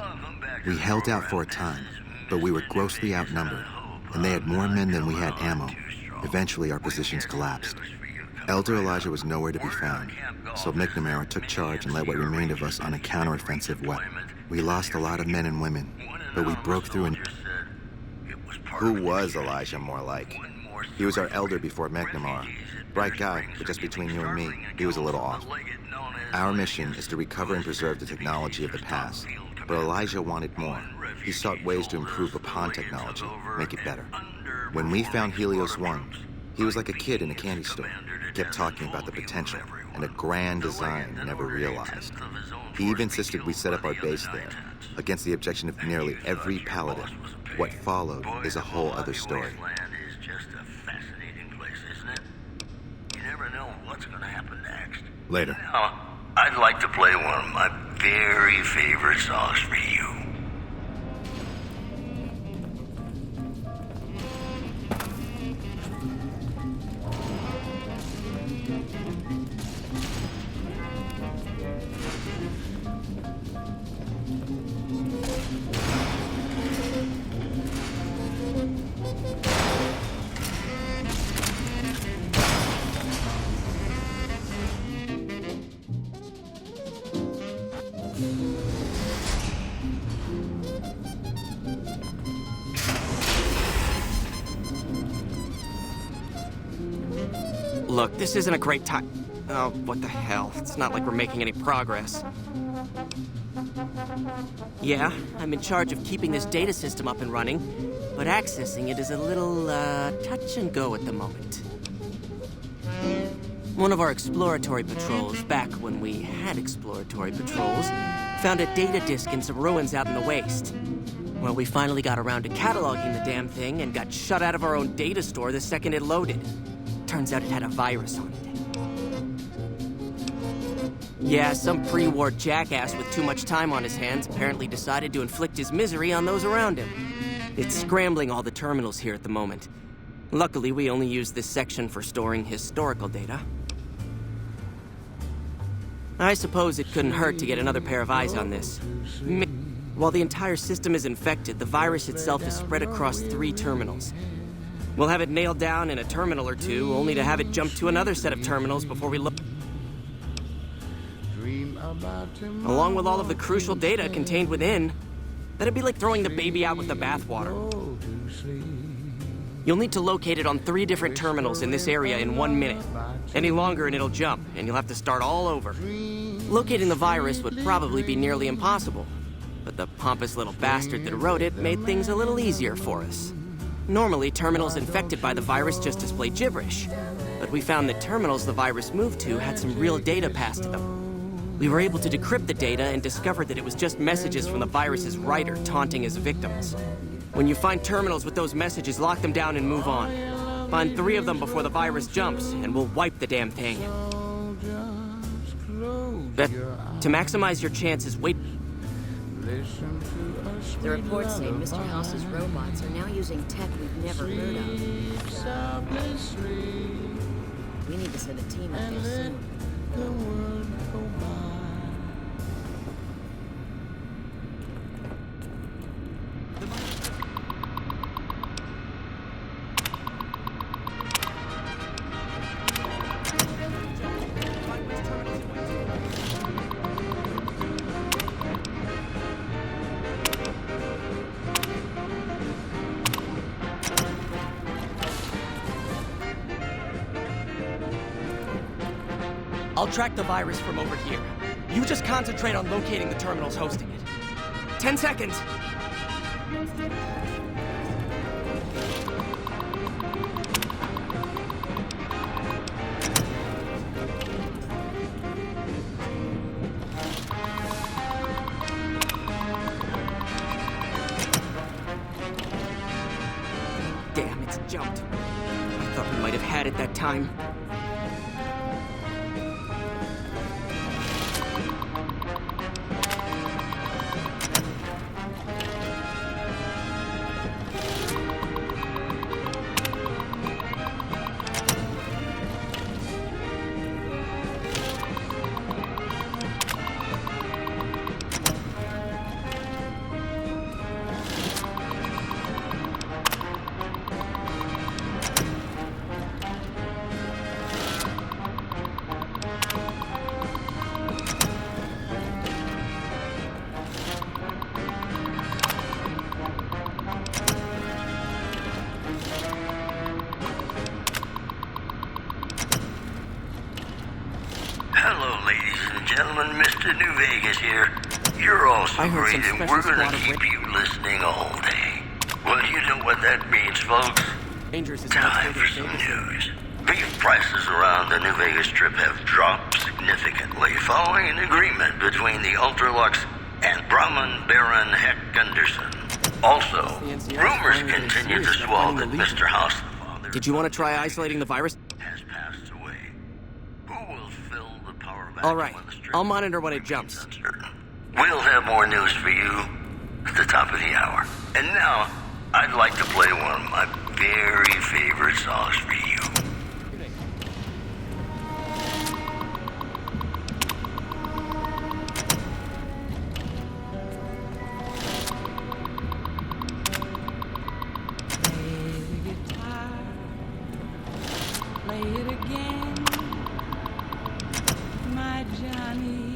We held out for a time, but we were grossly outnumbered, and they had more men than we had ammo. Eventually, our positions collapsed. Elder Elijah was nowhere to be found, so McNamara took charge and led what remained of us on a counteroffensive way. We lost a lot of men and women, but we broke through and... Who was Elijah more like? He was our elder before McNamara. Bright guy, but just between you and me, he was a little off. Our mission is to recover and preserve the technology of the past, but Elijah wanted more. He sought ways to improve upon technology, make it better. When we found Helios 1, he was like a kid in a candy store. He kept talking about the potential and a grand design never realized. He even insisted we set up our base there, against the objection of nearly every paladin. What followed is a whole other story. Later. Now, I'd like to play one of my very favorite songs for you. Look, this isn't a great time. Oh, what the hell? It's not like we're making any progress. Yeah, I'm in charge of keeping this data system up and running, but accessing it is a little, touch and go at the moment. One of our exploratory patrols, back when we had exploratory patrols, found a data disk in some ruins out in the waste. Well, we finally got around to cataloging the damn thing and got shut out of our own data store the second it loaded. Turns out it had a virus on it. Yeah, some pre-war jackass with too much time on his hands apparently decided to inflict his misery on those around him. It's scrambling all the terminals here at the moment. Luckily, we only use this section for storing historical data. I suppose it couldn't hurt to get another pair of eyes on this. While the entire system is infected, the virus itself is spread across 3 terminals. We'll have it nailed down in a terminal or 2, only to have it jump to another set of terminals before we look. Along with all of the crucial data contained within, that'd be like throwing the baby out with the bathwater. You'll need to locate it on 3 different terminals in this area in 1 minute. Any longer and it'll jump, and you'll have to start all over. Locating the virus would probably be nearly impossible, but the pompous little bastard that wrote it made things a little easier for us. Normally, terminals infected by the virus just display gibberish, but we found that terminals the virus moved to had some real data passed to them. We were able to decrypt the data and discovered that it was just messages from the virus's writer taunting his victims. When you find terminals with those messages, lock them down and move on. Find 3 of them before the virus jumps, and we'll wipe the damn thing. But to maximize your chances, wait. The reports say Mr. House's robots are now using tech we've never heard of. We need to send a team up there soon. I'll track the virus from over here. You just concentrate on locating the terminals hosting it. 10 seconds! Damn, it's jumped. I thought we might have had it that time. Hello, ladies and gentlemen. Mr. New Vegas here. You're all so great, and we're gonna keep you listening all day. Well, you know what that means, folks. Time for some news. Beef prices around the New Vegas Strip have dropped significantly following an agreement between the Ultralux and Brahman Baron Heck Gunderson. Also, rumors continue to swell that Mr. House, the father... Did you want to try isolating the virus? ...has passed away. Who will fill the power vacuum? All right, I'll monitor when it jumps. We'll have more news for you at the top of the hour. And now, I'd like to play one of my very favorite songs for you. Play it again, my Johnny.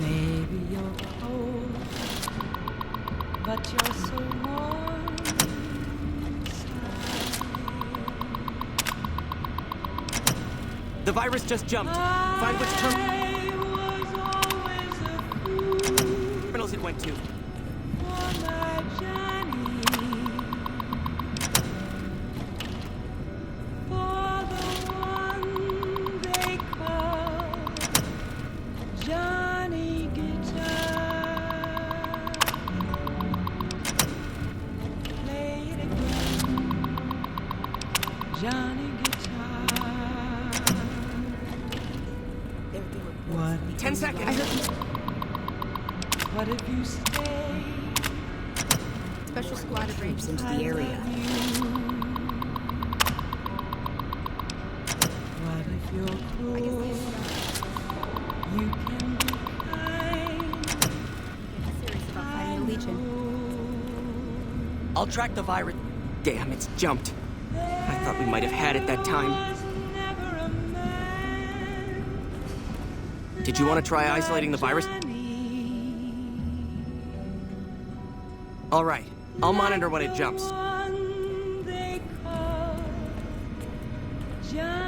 Maybe you're cold, but you're so warm inside. The virus just jumped. Find which terminals it went to. Johnny Guitar. Play it again. Johnny Guitar. What? 10 seconds. What if you stay? Special squad of rapes into the area. What if you're cruel? You can be kind. Serious about fighting the Legion. I'll track the virus. Damn, it's jumped. I thought we might have had it that time. Did you want to try isolating the virus? All right. I'll monitor when it jumps. Johnny